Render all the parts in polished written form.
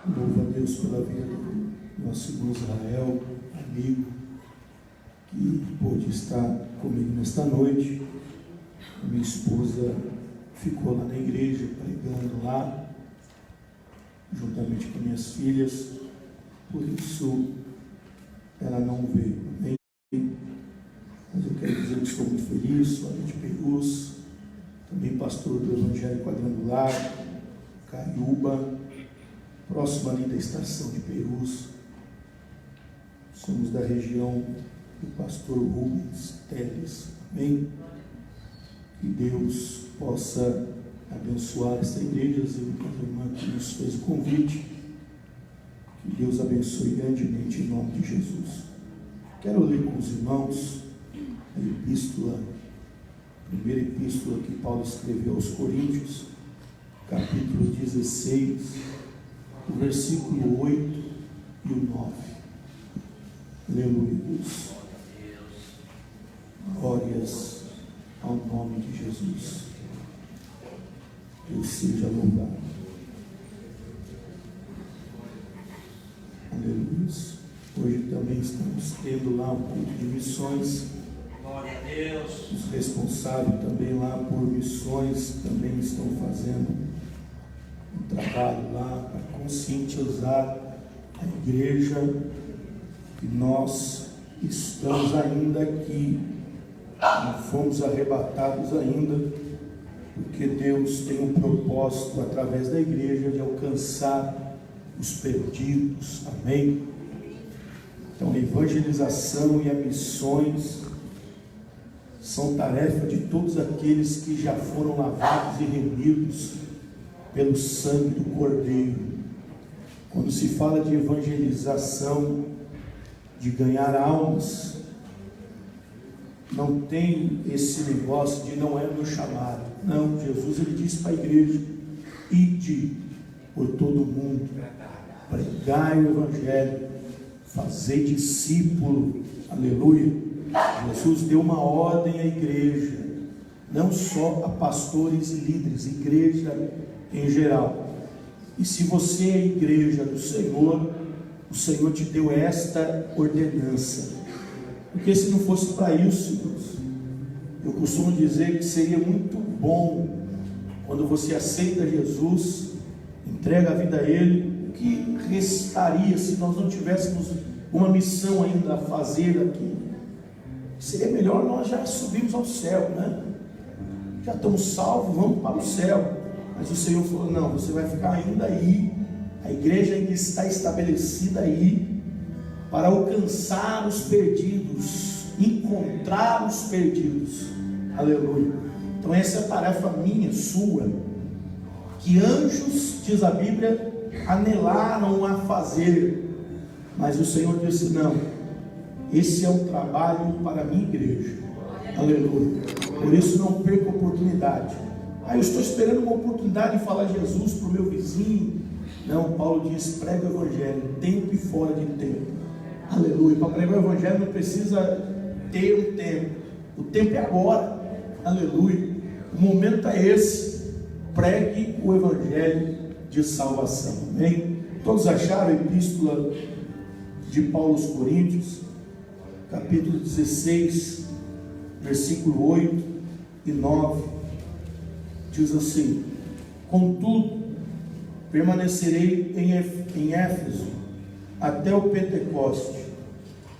Louvo a Deus pela vida do nosso irmão Israel, amigo, que pôde estar comigo nesta noite. Minha esposa ficou lá na igreja, pregando lá, juntamente com minhas filhas, por isso ela não veio. Amém? Mas eu quero dizer que estou muito feliz, sou de Perus, também pastor do Evangelho Quadrangular, Caiúba, próximo ali da estação de Perus. Somos da região do pastor Rubens Teles. Amém? Que Deus possa abençoar esta igreja, a irmã que nos fez o convite. Que Deus abençoe grandemente em nome de Jesus. Quero ler com os irmãos a epístola, a primeira epístola que Paulo escreveu aos Coríntios, capítulo 16, o versículo 8 e o 9. Aleluia, Deus. Glórias ao nome de Jesus. Deus seja louvado. Aleluia. Hoje também estamos tendo lá um culto de missões. Glória a Deus. Os responsáveis também lá por missões também estão fazendo um trabalho lá para conscientizar a igreja que nós estamos ainda aqui, não fomos arrebatados ainda, porque Deus tem um propósito através da igreja de alcançar os perdidos. Amém? Então a evangelização e as missões são tarefa de todos aqueles que já foram lavados e remidos pelo sangue do Cordeiro. Quando se fala de evangelização, de ganhar almas, não tem esse negócio de não é meu chamado. Não, Jesus ele disse para a igreja: ide por todo o mundo, pregai o evangelho, fazei discípulo. Aleluia. Jesus deu uma ordem à igreja, não só a pastores e líderes, igreja em geral. E se você é a igreja do Senhor, o Senhor te deu esta ordenança. Porque se não fosse para isso, irmãos, eu costumo dizer que seria muito bom quando você aceita Jesus, entrega a vida a Ele. O que restaria se nós não tivéssemos uma missão ainda a fazer aqui? Seria melhor nós já subirmos ao céu, né? Já estamos salvos, vamos para o céu. Mas o Senhor falou: não, você vai ficar ainda aí. A igreja ainda está estabelecida aí para alcançar os perdidos, encontrar os perdidos. Aleluia. Então essa é a tarefa minha, sua, que anjos, diz a Bíblia, anelaram a fazer, mas o Senhor disse: não, esse é um trabalho para a minha igreja. Aleluia. Por isso não perca a oportunidade. Eu estou esperando uma oportunidade de falar Jesus para o meu vizinho. Não, Paulo diz: prega o evangelho, tempo e fora de tempo. Aleluia. Para pregar o evangelho não precisa ter um tempo. O tempo é agora. Aleluia. O momento é esse. Pregue o evangelho de salvação. Amém? Todos acharam a epístola de Paulo aos Coríntios, capítulo 16, versículo 8 e 9. Diz assim: contudo, permanecerei em Éfeso até o Pentecoste,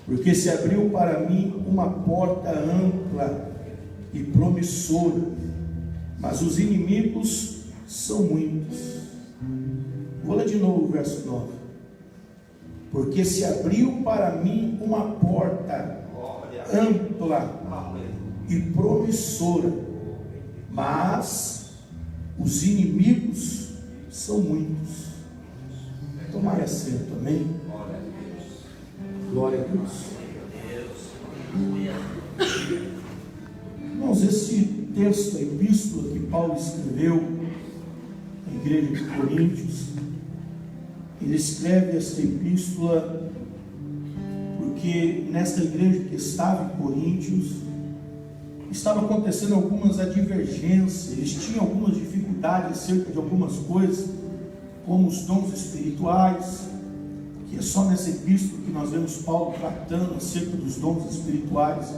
porque se abriu para mim uma porta ampla e promissora, mas os inimigos são muitos. Vou ler de novo o verso 9. Porque se abriu para mim uma porta ampla e promissora, mas os inimigos são muitos. Tomai assento, amém? Glória a Deus. Irmãos, esse texto, a epístola que Paulo escreveu à igreja de Coríntios, ele escreve esta epístola porque nesta igreja que estava em Coríntios estava acontecendo algumas divergências, eles tinham algumas dificuldades acerca de algumas coisas, como os dons espirituais, que é só nessa epístola que nós vemos Paulo tratando acerca dos dons espirituais.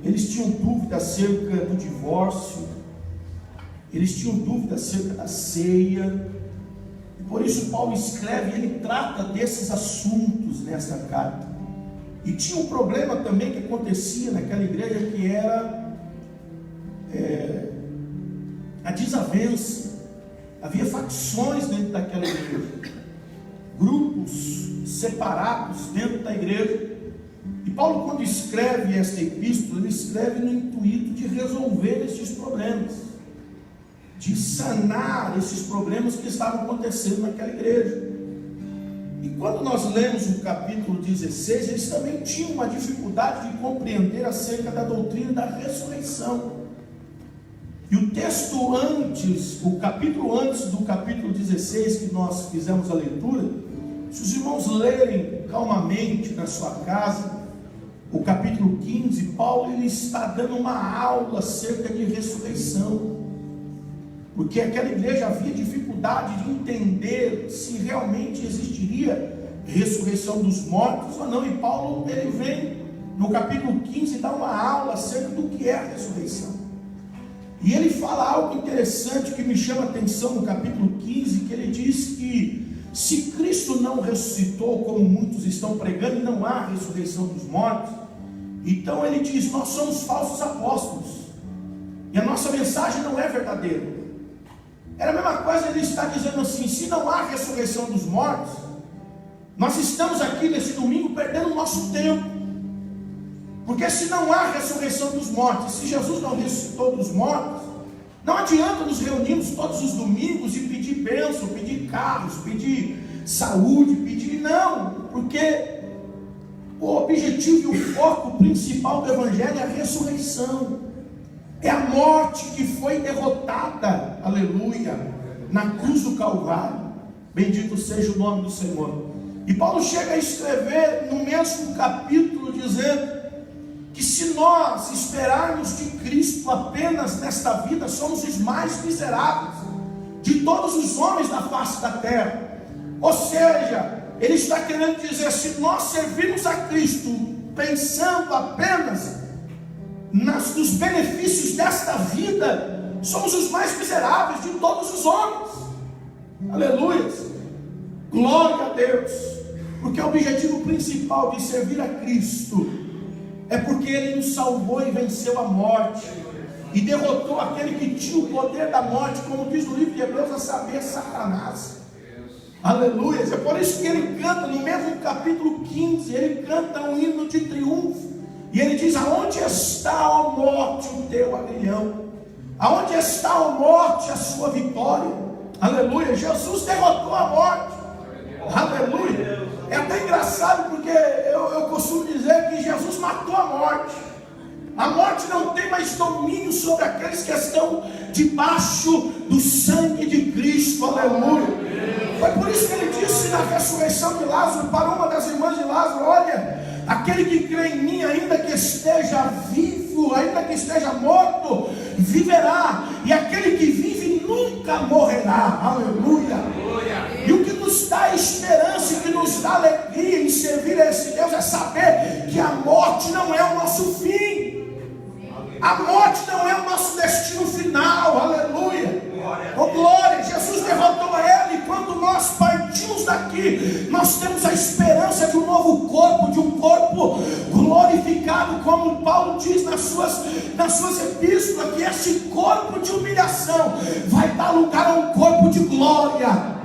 Eles tinham dúvida acerca do divórcio, eles tinham dúvida acerca da ceia, e por isso Paulo escreve, ele trata desses assuntos nessa carta. E tinha um problema também que acontecia naquela igreja, que era a desavença. Havia facções dentro daquela igreja, grupos separados dentro da igreja. E Paulo, quando escreve esta epístola, ele escreve no intuito de resolver esses problemas, de sanar esses problemas que estavam acontecendo naquela igreja. E quando nós lemos o capítulo 16, eles também tinham uma dificuldade de compreender acerca da doutrina da ressurreição. E o texto antes, o capítulo antes do capítulo 16 que nós fizemos a leitura, se os irmãos lerem calmamente na sua casa, o capítulo 15, Paulo ele está dando uma aula acerca de ressurreição, porque aquela igreja havia dificuldade de entender se realmente existiria ressurreição dos mortos ou não. E Paulo ele vem no capítulo 15 dar uma aula acerca do que é a ressurreição. E ele fala algo interessante que me chama a atenção no capítulo 15, que ele diz que se Cristo não ressuscitou, como muitos estão pregando, e não há ressurreição dos mortos, então ele diz, nós somos falsos apóstolos, e a nossa mensagem não é verdadeira. Era a mesma coisa ele está dizendo assim, se não há ressurreição dos mortos, nós estamos aqui nesse domingo perdendo o nosso tempo. Porque se não há ressurreição dos mortos, se Jesus não ressuscitou dos mortos, não adianta nos reunirmos todos os domingos e pedir bênção, pedir carros, pedir saúde, pedir não, porque o objetivo e o foco principal do Evangelho é a ressurreição, é a morte que foi derrotada, aleluia, na cruz do Calvário. Bendito seja o nome do Senhor. E Paulo chega a escrever no mesmo capítulo dizendo que se nós esperarmos de Cristo apenas nesta vida, somos os mais miseráveis de todos os homens da face da terra. Ou seja, ele está querendo dizer, se nós servirmos a Cristo pensando apenas nos benefícios desta vida, somos os mais miseráveis de todos os homens. Aleluia, glória a Deus, porque o objetivo principal de servir a Cristo é porque Ele nos salvou e venceu a morte, e derrotou aquele que tinha o poder da morte, como diz no livro de Hebreus, a saber, Satanás. Aleluia. É por isso que ele canta no mesmo capítulo 15, ele canta um hino de triunfo, e ele diz, aonde está, ó morte, o teu aguilhão? Aonde está, ó morte, a sua vitória? Aleluia. Jesus derrotou a morte. Aleluia. É até engraçado, porque eu costumo dizer que Jesus matou a morte. A morte não tem mais domínio sobre aqueles que estão debaixo do sangue de Cristo. Aleluia. Foi por isso que ele disse na ressurreição de Lázaro, para uma das irmãs de Lázaro, olha, aquele que crê em mim, ainda que esteja vivo, ainda que esteja morto, viverá. E aquele que vive nunca morrerá. Aleluia. E o que nos dá esperança e que nos dá alegria em servir a esse Deus é saber que a morte não é o nosso fim. A morte não é o nosso destino final. Aleluia. Oh glória. Jesus derrotou ele. Quando nós partimos daqui, nós temos a esperança de um novo corpo, de um corpo glorificado, como Paulo diz nas suas epístolas, que esse corpo de humilhação vai dar lugar a um corpo de glória.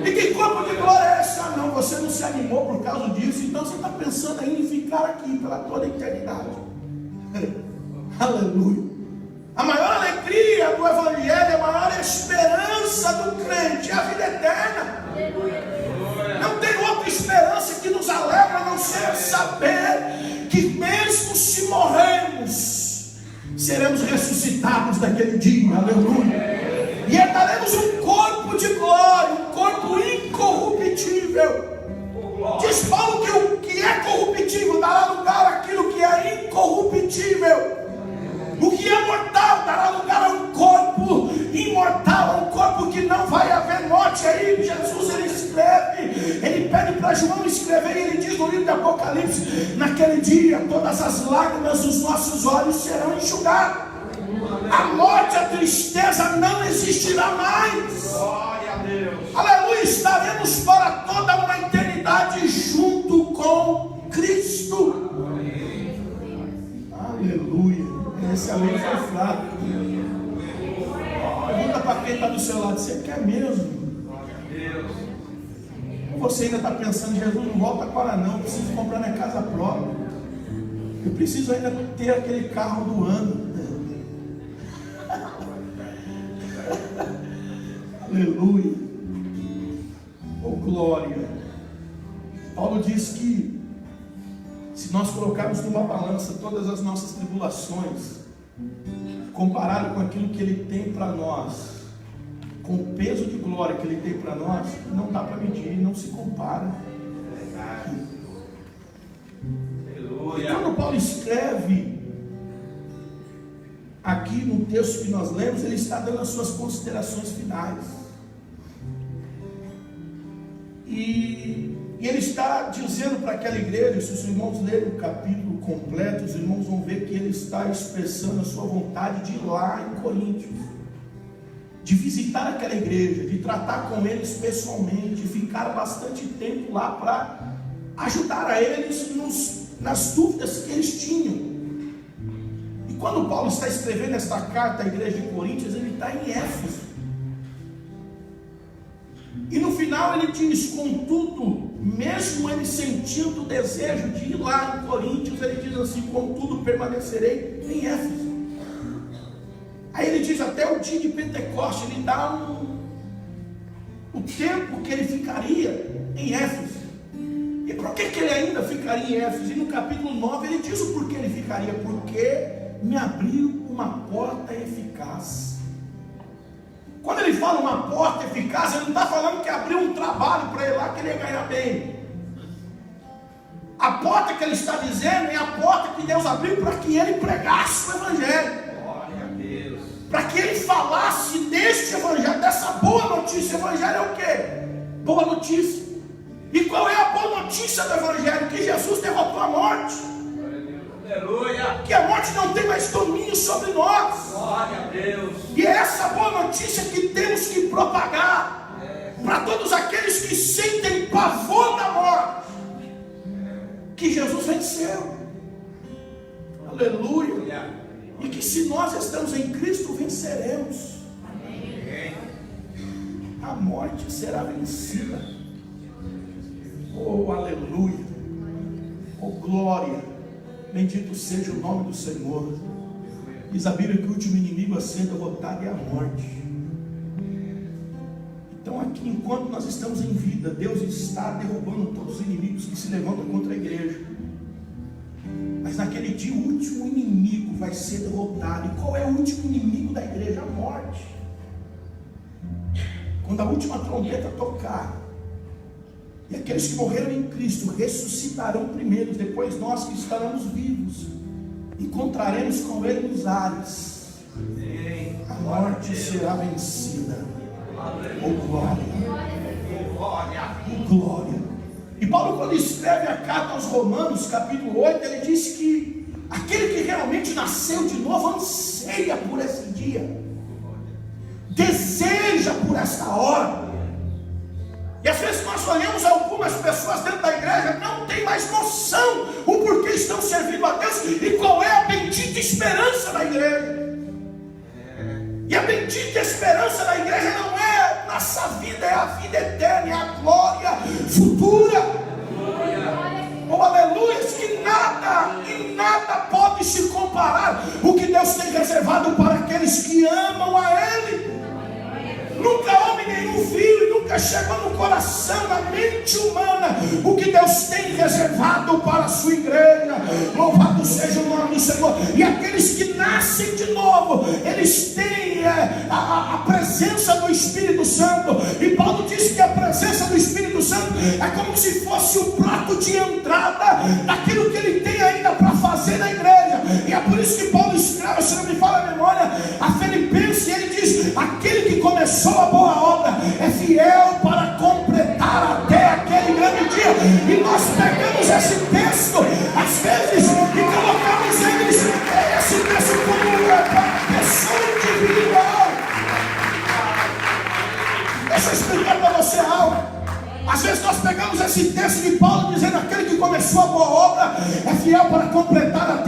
E que corpo de glória é esse? Ah não, você não se animou por causa disso, então você está pensando ainda em ficar aqui pela toda a eternidade. Aleluia. A maior alegria do Evangelho, a maior esperança do crente é a vida eterna. Não tem outra esperança que nos alegra a não ser saber que mesmo se morrermos, seremos ressuscitados naquele dia. Aleluia. E herdaremos um corpo de glória, um corpo incorruptível. Diz Paulo que o que é corruptível dará lugar àquilo que é incorruptível. O que é mortal dará lugar a um corpo imortal, a um corpo que não vai haver morte. Aí pede para João escrever, e ele diz no livro de Apocalipse: naquele dia todas as lágrimas dos nossos olhos serão enxugadas. A morte, a tristeza não existirá mais. Glória a Deus. Aleluia, estaremos para toda uma eternidade junto com Cristo. Aleluia. Esse amém foi fraco. Pergunta para quem está do seu lado: você quer mesmo? Ou você ainda está pensando: Jesus, não volta agora não, eu preciso comprar minha casa própria, eu preciso ainda ter aquele carro do ano. Aleluia. Oh glória. Paulo diz que se nós colocarmos numa balança todas as nossas tribulações, comparado com aquilo que ele tem para nós, com o peso de glória que ele tem para nós, não dá para medir, não se compara. E quando Paulo escreve aqui no texto que nós lemos, ele está dando as suas considerações finais. E ele está dizendo para aquela igreja, se os irmãos lerem o capítulo completo, os irmãos vão ver que ele está expressando a sua vontade de ir lá em Coríntios, de visitar aquela igreja, de tratar com eles pessoalmente, de ficar bastante tempo lá para ajudar a eles nas dúvidas que eles tinham. E quando Paulo está escrevendo esta carta à igreja de Coríntios, ele está em Éfeso. E no final ele diz: contudo, mesmo ele sentindo o desejo de ir lá em Coríntios, ele diz assim: contudo permanecerei em Éfeso. Aí ele diz até o dia de Pentecostes, ele dá o tempo que ele ficaria em Éfeso. E por que ele ainda ficaria em Éfeso? E no capítulo 9 ele diz o porquê ele ficaria: porque me abriu uma porta eficaz. Quando ele fala uma porta eficaz, ele não está falando que abriu um trabalho para ele lá que ele ia ganhar bem. A porta que ele está dizendo é a porta que Deus abriu para que ele pregasse o Evangelho. Glória a Deus. Para que ele falasse deste Evangelho, dessa boa notícia. O Evangelho é o quê? Boa notícia. E qual é a boa notícia do Evangelho? Que Jesus derrotou a morte. Aleluia. Que a morte não tem mais domínio sobre nós. Glória a Deus. E é essa boa notícia que temos que propagar para todos aqueles que sentem pavor da morte, que Jesus venceu. Aleluia. E que se nós estamos em Cristo, venceremos. A morte será vencida. Oh aleluia. Oh glória. Bendito seja o nome do Senhor. Diz a Bíblia que o último inimigo a ser derrotado é a morte. Então aqui, enquanto nós estamos em vida, Deus está derrubando todos os inimigos que se levantam contra a igreja. Mas naquele dia o último inimigo vai ser derrotado. E qual é o último inimigo da igreja? A morte. Quando a última trombeta tocar, e aqueles que morreram em Cristo ressuscitarão primeiro, depois nós que estaremos vivos encontraremos com Ele nos ares. A morte será vencida. Oh glória. Oh glória. E Paulo, quando escreve a carta aos Romanos, capítulo 8, ele diz que aquele que realmente nasceu de novo anseia por esse dia, deseja por esta hora. E às vezes nós olhamos algumas pessoas dentro da igreja, não tem mais noção o porquê estão servindo a Deus e qual é a bendita esperança da igreja. E a bendita esperança da igreja não é nossa vida, é a vida eterna, é a glória futura. Oh aleluia, que nada e nada pode se comparar o que Deus tem reservado para aqueles que amam a Ele. Nunca houve nenhum filho, nunca chegou no coração, na mente humana, o que Deus tem reservado para a sua igreja. Louvado seja o nome do Senhor. E aqueles que nascem de novo, eles têm a presença do Espírito Santo. E Paulo diz que a presença do Espírito Santo é como se fosse o prato de entrada daquilo que ele tem ainda para fazer na igreja. E é por isso que Paulo escreve, se não me fala a memória, a Filipenses, e ele diz: aquele que começou a boa obra é fiel para completar até aquele grande E nós pegamos esse texto, às vezes, e colocamos esse texto como uma pessoa individual. Deixa eu explicar para você algo. Às vezes nós pegamos esse texto de Paulo dizendo: aquele que começou a boa obra é fiel para completar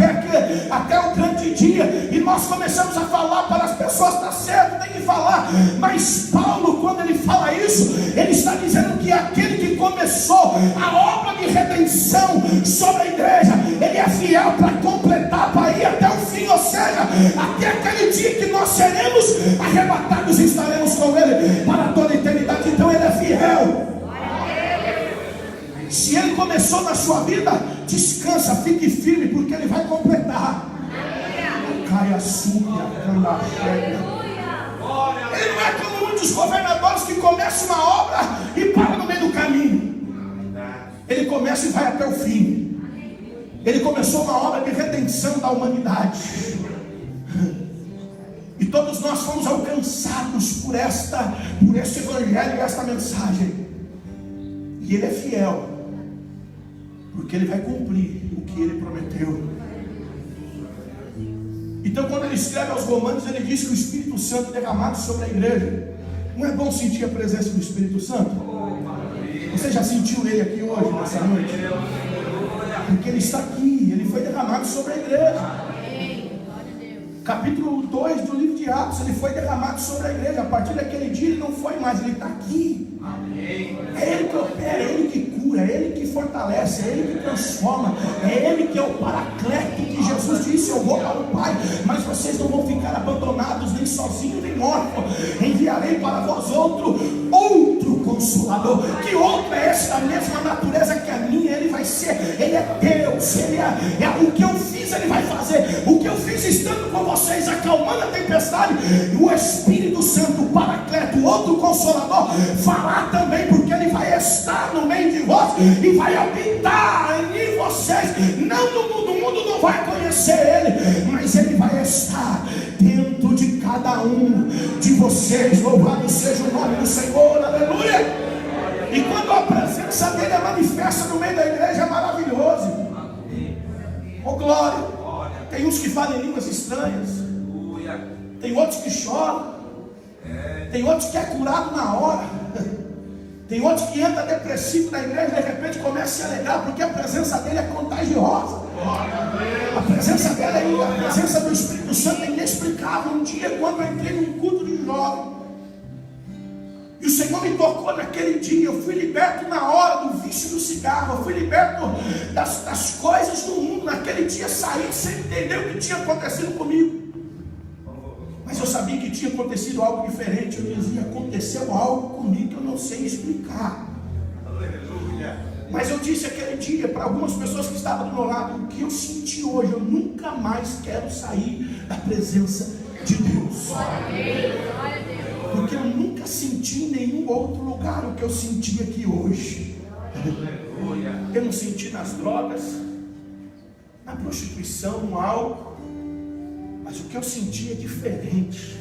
até o grande dia. E nós começamos a falar para as pessoas: está certo, tem que falar. Mas Paulo, quando ele fala isso, ele está dizendo que aquele que começou a obra de redenção sobre a igreja, ele é fiel para completar, para ir até o fim. Ou seja, até aquele dia que nós seremos arrebatados e estaremos com ele para toda a eternidade. Então ele é fiel. Se ele começou na sua vida, descansa, fique firme, porque ele vai completar. Caia súbia, cana chega. Ele não é como muitos governadores que começam uma obra e param no meio do caminho. Ele começa e vai até o fim. Ele começou uma obra de redenção da humanidade. E todos nós fomos alcançados por este evangelho e esta mensagem. E ele é fiel, porque ele vai cumprir o que ele prometeu. Então, quando ele escreve aos Romanos, ele diz que o Espírito Santo é derramado sobre a igreja. Não é bom sentir a presença do Espírito Santo? Você já sentiu ele aqui hoje, nessa noite? Porque ele está aqui, ele foi derramado sobre a igreja. Capítulo 2 do livro de Atos, ele foi derramado sobre a igreja. A partir daquele dia ele não foi mais, ele está aqui. É ele que opera, é ele que cura, é ele que fortalece, é ele que transforma, é ele que é o paracleto que Jesus disse: eu vou para o Pai, mas vocês não vão ficar abandonados, nem sozinhos, nem órfãos. Enviarei para vós outro Consolador. Que outro é esse da mesma natureza que a minha? Ele vai ser, ele é Deus, ele é o que eu fiz, ele vai fazer. O que eu fiz estando com vocês, acalmando a tempestade, o Espírito Santo, o Paracleto, outro Consolador, fará também, porque ele vai estar no meio de vós e vai habitar em vocês. Não no mundo, o mundo não vai conhecer ele, mas ele vai estar dentro de cada um de vocês. Louvado seja o nome do Senhor, aleluia. E quando a presença dele é manifesta no meio da igreja, é maravilhoso. Oh glória. Tem uns que falam em línguas estranhas, tem outros que choram, tem outros que é curado na hora, tem outros que entra depressivo na igreja e de repente começa a se alegrar, porque a presença dele é contagiosa. A presença dele, a presença do Espírito Santo é inexplicável. Um dia, quando eu entrei num culto de jovem, e o Senhor me tocou naquele dia, eu fui liberto na hora do vício do cigarro, eu fui liberto das coisas do mundo. Naquele dia saí sem entender o que tinha acontecido comigo, mas eu sabia que tinha acontecido algo diferente. Eu dizia: aconteceu algo comigo que eu não sei explicar. Mas eu disse aquele dia para algumas pessoas que estavam do meu lado: o que eu senti hoje, eu nunca mais quero sair da presença de Deus. Porque eu nunca senti em nenhum outro lugar o que eu senti aqui hoje. Eu não senti nas drogas, na prostituição, no álcool, mas o que eu senti é diferente.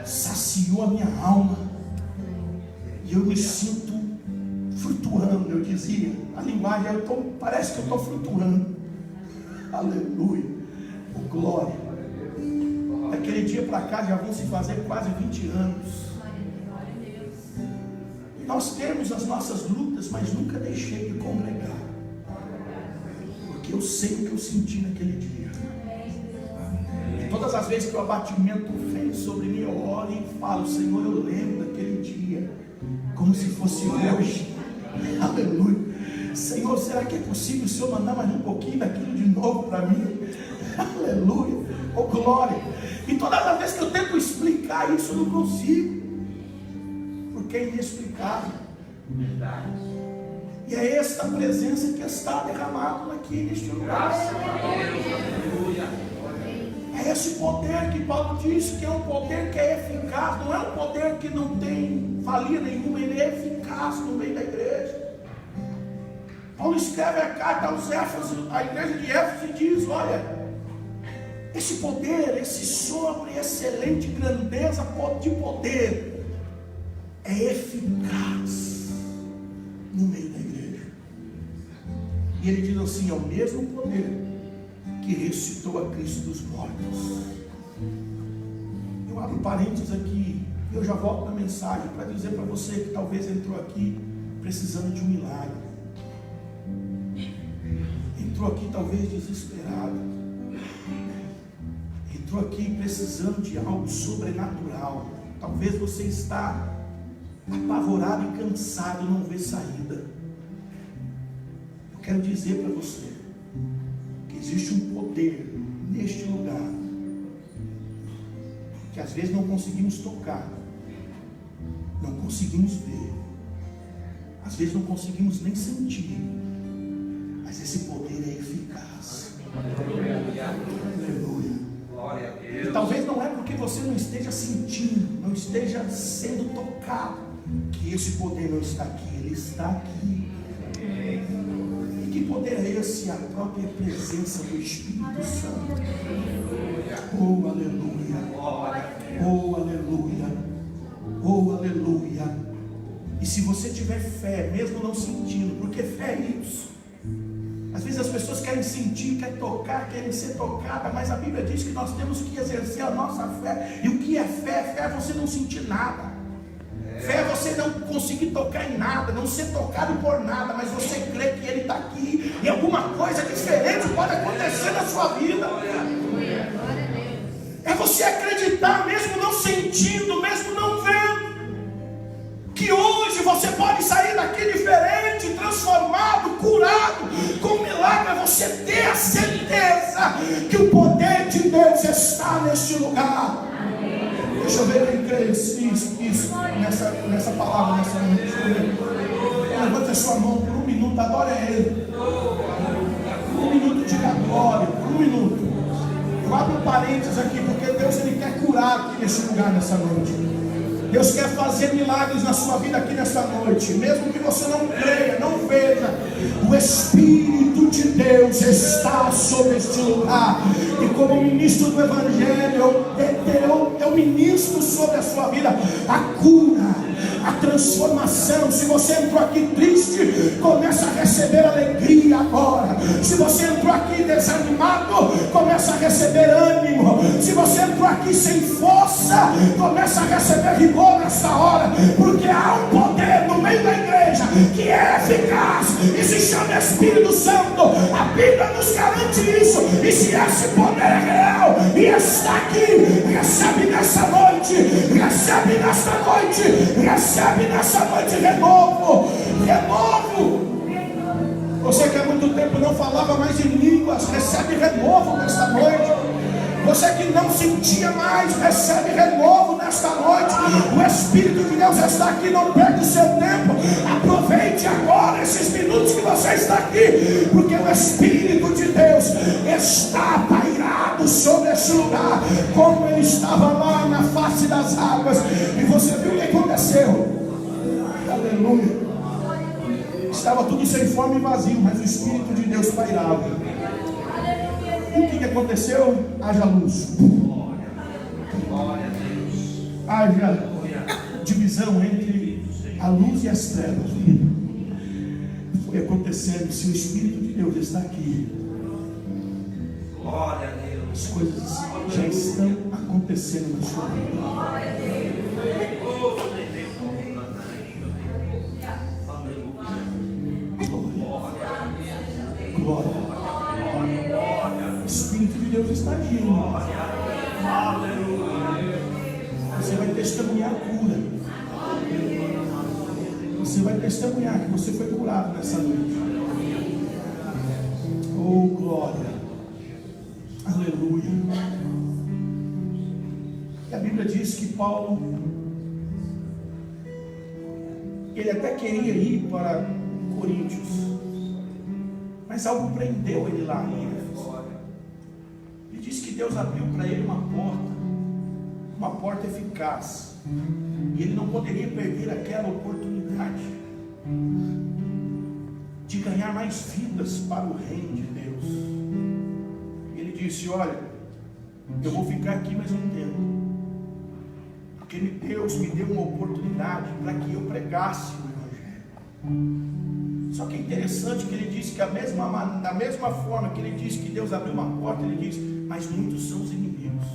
Saciou a minha alma e eu me sinto flutuando. Eu dizia, a linguagem, parece que eu estou flutuando. Aleluia, oh, glória. Daquele dia para cá já vão se fazer quase 20 anos. E nós temos as nossas lutas, mas nunca deixei de congregar, porque eu sei o que eu senti naquele dia. E todas as vezes que o abatimento vem sobre mim, eu oro e falo: Senhor, eu lembro daquele dia como se fosse hoje. Aleluia. Senhor, será que é possível o Senhor mandar mais um pouquinho daquilo de novo para mim? Aleluia, oh glória. E todas as vezes que eu tento explicar isso, eu não consigo, porque é inexplicável. E é esta presença que está derramada aqui neste lugar. É esse poder que Paulo disse que é um poder que é eficaz. Não é um poder que não tem valia nenhuma, ele é eficaz no meio da igreja. Paulo escreve a carta aos Éfesos, à igreja de Éfeso, e diz: olha, esse poder, esse sobre excelente grandeza de poder é eficaz no meio da igreja. E ele diz assim: é o mesmo poder que ressuscitou a Cristo dos mortos. Eu abro parênteses aqui, e eu já volto na mensagem para dizer para você que talvez entrou aqui precisando de um milagre, entrou aqui talvez desesperado, entrou aqui precisando de algo sobrenatural. Talvez você está apavorado e cansado e não vê saída. Eu quero dizer para você que existe um poder neste lugar que às vezes não conseguimos tocar, não conseguimos ver, às vezes não conseguimos nem sentir, mas esse poder é eficaz. Aleluia. Glória a Deus. E talvez não é porque você não esteja sentindo, não esteja sendo tocado, que esse poder não está aqui. Ele está aqui. E que poder é esse? A própria presença do Espírito Santo. Oh, aleluia. Oh, aleluia. Oh, aleluia. E se você tiver fé, mesmo não sentindo, porque fé é isso. Às vezes as pessoas querem sentir, querem tocar, querem ser tocadas, mas a Bíblia diz que nós temos que exercer a nossa fé. E o que é fé? Fé é você não sentir nada. Fé é você não conseguir tocar em nada, não ser tocado por nada, mas você crê que Ele está aqui e alguma coisa diferente pode acontecer na sua vida. É você acreditar, mesmo não sentindo, mesmo não vendo, que hoje você pode sair daqui diferente, transformado, curado, com milagre. É você ter a certeza que o poder de Deus está neste lugar. Deixa eu ver quem crê isso, nessa palavra, nessa noite. Levante a sua mão por um minuto, adore a Ele. Por um minuto, diga glória, por um minuto. Eu abro um parênteses aqui, porque Deus Ele quer curar aqui nesse lugar, nessa noite. Deus quer fazer milagres na sua vida aqui nessa noite, mesmo que você não creia, não veja. O Espírito de Deus está sobre este lugar, e como ministro do Evangelho, eu ministro sobre a sua vida a cura, a transformação. Se você entrou aqui triste, começa a receber alegria agora. Se você entrou aqui desanimado, começa a receber ânimo. Se você entrou aqui sem força, começa a receber vigor nessa hora, porque há um poder no meio da igreja que é eficaz e se chama Espírito Santo. A Bíblia nos garante isso. E se esse poder é real e está aqui, recebe nessa noite, recebe nessa noite, recebe nessa noite renovo. Você que há muito tempo não falava mais em línguas, recebe renovo nesta noite. Você que não sentia mais, recebe renovo nesta noite. O Espírito de Deus está aqui, não perca o seu tempo. Aproveite agora esses minutos que você está aqui, porque o Espírito de Deus está pairado sobre esse lugar, como ele estava lá na face das águas. E você viu o que aconteceu? Aleluia. Estava tudo sem forma e vazio, mas o Espírito de Deus pairava. E o que aconteceu? Haja luz. Haja divisão entre a luz e as trevas. Foi acontecendo. Se o Espírito de Deus está aqui, Glória a Deus. as coisas já estão acontecendo na sua vida. Glória. O Espírito de Deus está aqui, irmão. Você vai testemunhar a cura. Você vai testemunhar que você foi curado nessa noite. Oh, glória. Aleluia. E a Bíblia diz que Paulo, ele até queria ir para Coríntios, mas algo prendeu ele lá em Éfeso. Ele diz que Deus abriu para ele uma porta eficaz, e ele não poderia perder aquela oportunidade de ganhar mais vidas para o reino de Deus. Ele disse: olha, eu vou ficar aqui mais um tempo, porque Deus me deu uma oportunidade para que eu pregasse o Evangelho. Só que é interessante que ele diz que da mesma forma que ele diz que Deus abriu uma porta, ele diz, mas muitos são os inimigos.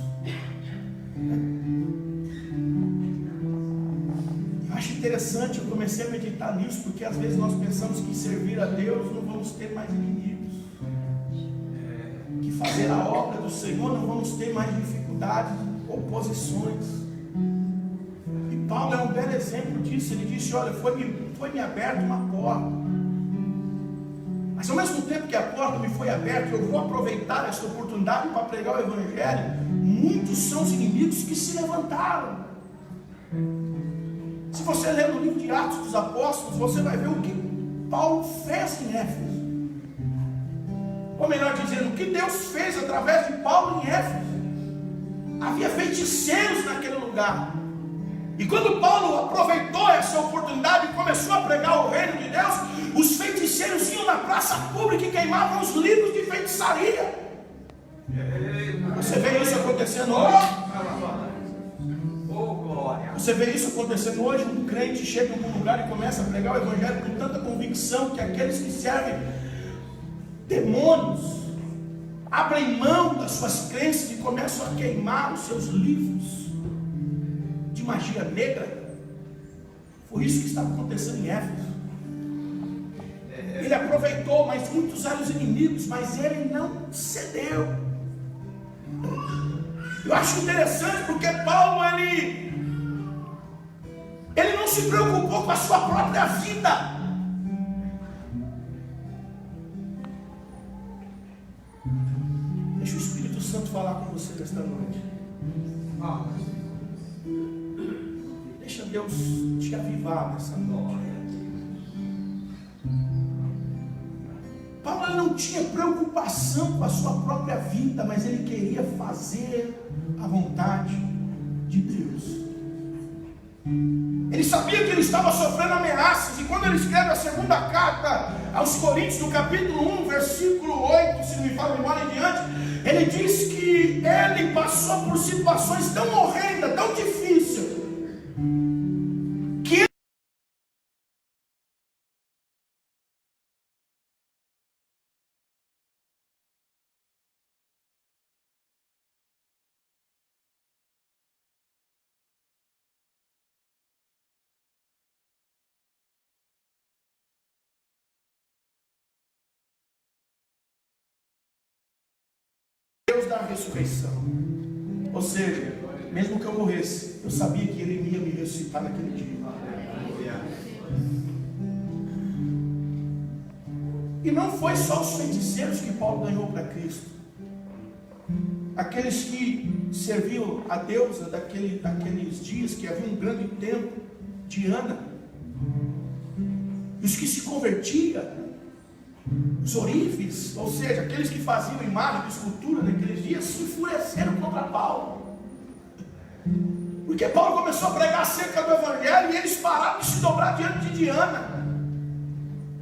Eu acho interessante, eu comecei a meditar nisso, porque às vezes nós pensamos que servir a Deus não vamos ter mais inimigos, que fazer a obra do Senhor não vamos ter mais dificuldades, oposições. E Paulo é um belo exemplo disso. Ele disse, olha, foi-me aberta uma porta, mas ao mesmo tempo que a porta me foi aberta, eu vou aproveitar essa oportunidade para pregar o Evangelho. Muitos são os inimigos que se levantaram. Se você ler no livro de Atos dos Apóstolos, você vai ver o que Paulo fez em Éfeso. Ou melhor dizendo, o que Deus fez através de Paulo em Éfeso. Havia feiticeiros naquele lugar. E quando Paulo aproveitou essa oportunidade e começou a pregar o reino de Deus, os feiticeiros iam na praça pública e queimavam os livros de feitiçaria. Você vê isso acontecendo hoje? Você vê isso acontecendo hoje? Um crente chega em algum lugar e começa a pregar o Evangelho com tanta convicção que aqueles que servem demônios abrem mão das suas crenças e começam a queimar os seus livros de magia negra. Foi isso que estava acontecendo em Éfeso. Ele aproveitou, mas muitos eram os inimigos, mas ele não cedeu. Eu acho interessante porque Paulo ele não se preocupou com a sua própria vida. Deixa o Espírito Santo falar com você nesta noite. Deixa Deus te avivar nessa noite. Paulo não tinha preocupação com a sua própria vida, mas ele queria fazer a vontade de Deus. Ele sabia que ele estava sofrendo ameaças, e quando ele escreve a segunda carta aos Coríntios, no capítulo 1, versículo 8, se não me falo memória em diante, ele diz que ele passou por situações tão horrendas, tão difíceis, que Deus da ressurreição. Ou seja, mesmo que eu morresse, eu sabia que Ele ia me ressuscitar naquele dia. E não foi só os feiticeiros que Paulo ganhou para Cristo. Aqueles que serviam a deusa daqueles dias, que havia um grande templo, Diana. E os que se convertiam, os orífes, ou seja, aqueles que faziam imagem de escultura naqueles dias, se enfureceram contra Paulo. Porque Paulo começou a pregar acerca do Evangelho e eles pararam de se dobrar diante de Diana,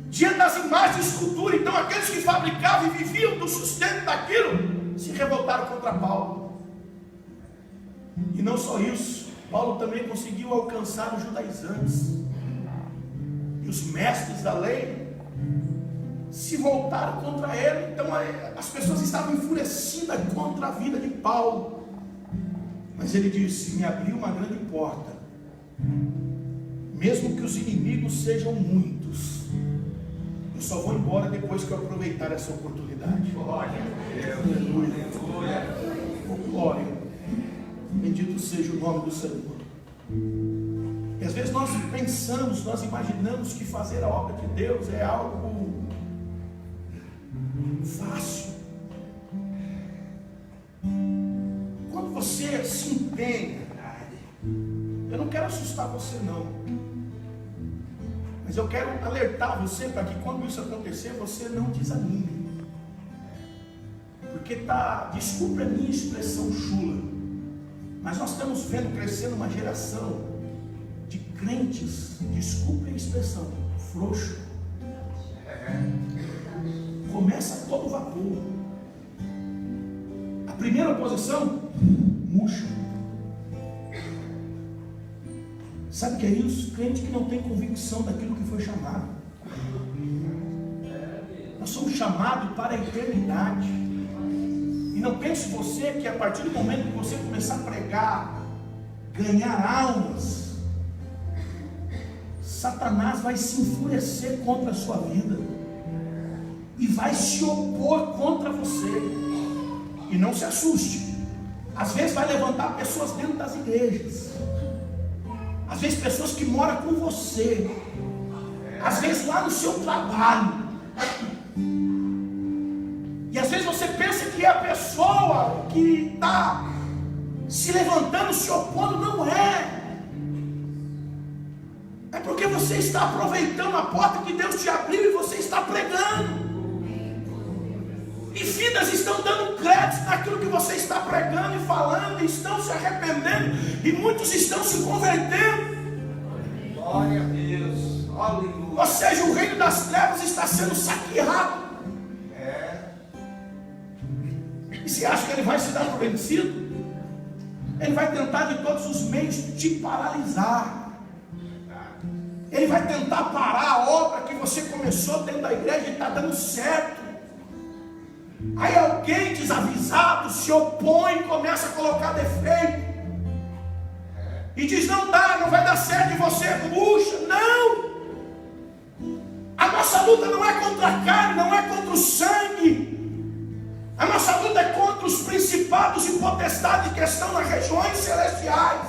diante das imagens de escultura. Então aqueles que fabricavam e viviam do sustento daquilo se revoltaram contra Paulo. E não só isso, Paulo também conseguiu alcançar os judaizantes. E os mestres da lei se voltaram contra ele. Então as pessoas estavam enfurecidas contra a vida de Paulo. Mas ele disse: me abriu uma grande porta, mesmo que os inimigos sejam muitos, eu só vou embora depois que eu aproveitar essa oportunidade. Glória a Deus, aleluia, glória, bendito seja o nome do Senhor. E às vezes nós pensamos, nós imaginamos que fazer a obra de Deus é algo fácil. Quando você se empenha, eu não quero assustar você não, mas eu quero alertar você para que quando isso acontecer, você não desanime. Porque desculpe a minha expressão chula, mas nós estamos vendo crescendo uma geração de crentes, desculpe a expressão, frouxo. Começa a todo vapor. A primeira oposição, murcha. Sabe o que é isso? Crente que não tem convicção daquilo que foi chamado. Nós somos chamados para a eternidade. E não pense você que a partir do momento que você começar a pregar, ganhar almas, Satanás vai se enfurecer contra a sua vida e vai se opor contra você. E não se assuste, às vezes vai levantar pessoas dentro das igrejas, às vezes pessoas que moram com você, às vezes lá no seu trabalho, e às vezes você pensa que é a pessoa que está se levantando, se opondo. Não é. É porque você está aproveitando a porta que Deus te abriu e você está pregando. E vidas estão dando crédito naquilo que você está pregando e falando, e estão se arrependendo, e muitos estão se convertendo. Glória a Deus. Aleluia. Ou seja, o reino das trevas está sendo saqueado. E você acha que ele vai se dar por vencido? Ele vai tentar de todos os meios te paralisar. Ele vai tentar parar a obra que você começou dentro da igreja e está dando certo. Aí alguém desavisado se opõe, começa a colocar defeito e diz: não dá, não vai dar certo, e você puxa. Não! A nossa luta não é contra a carne, não é contra o sangue. A nossa luta é contra os principados e potestades que estão nas regiões celestiais.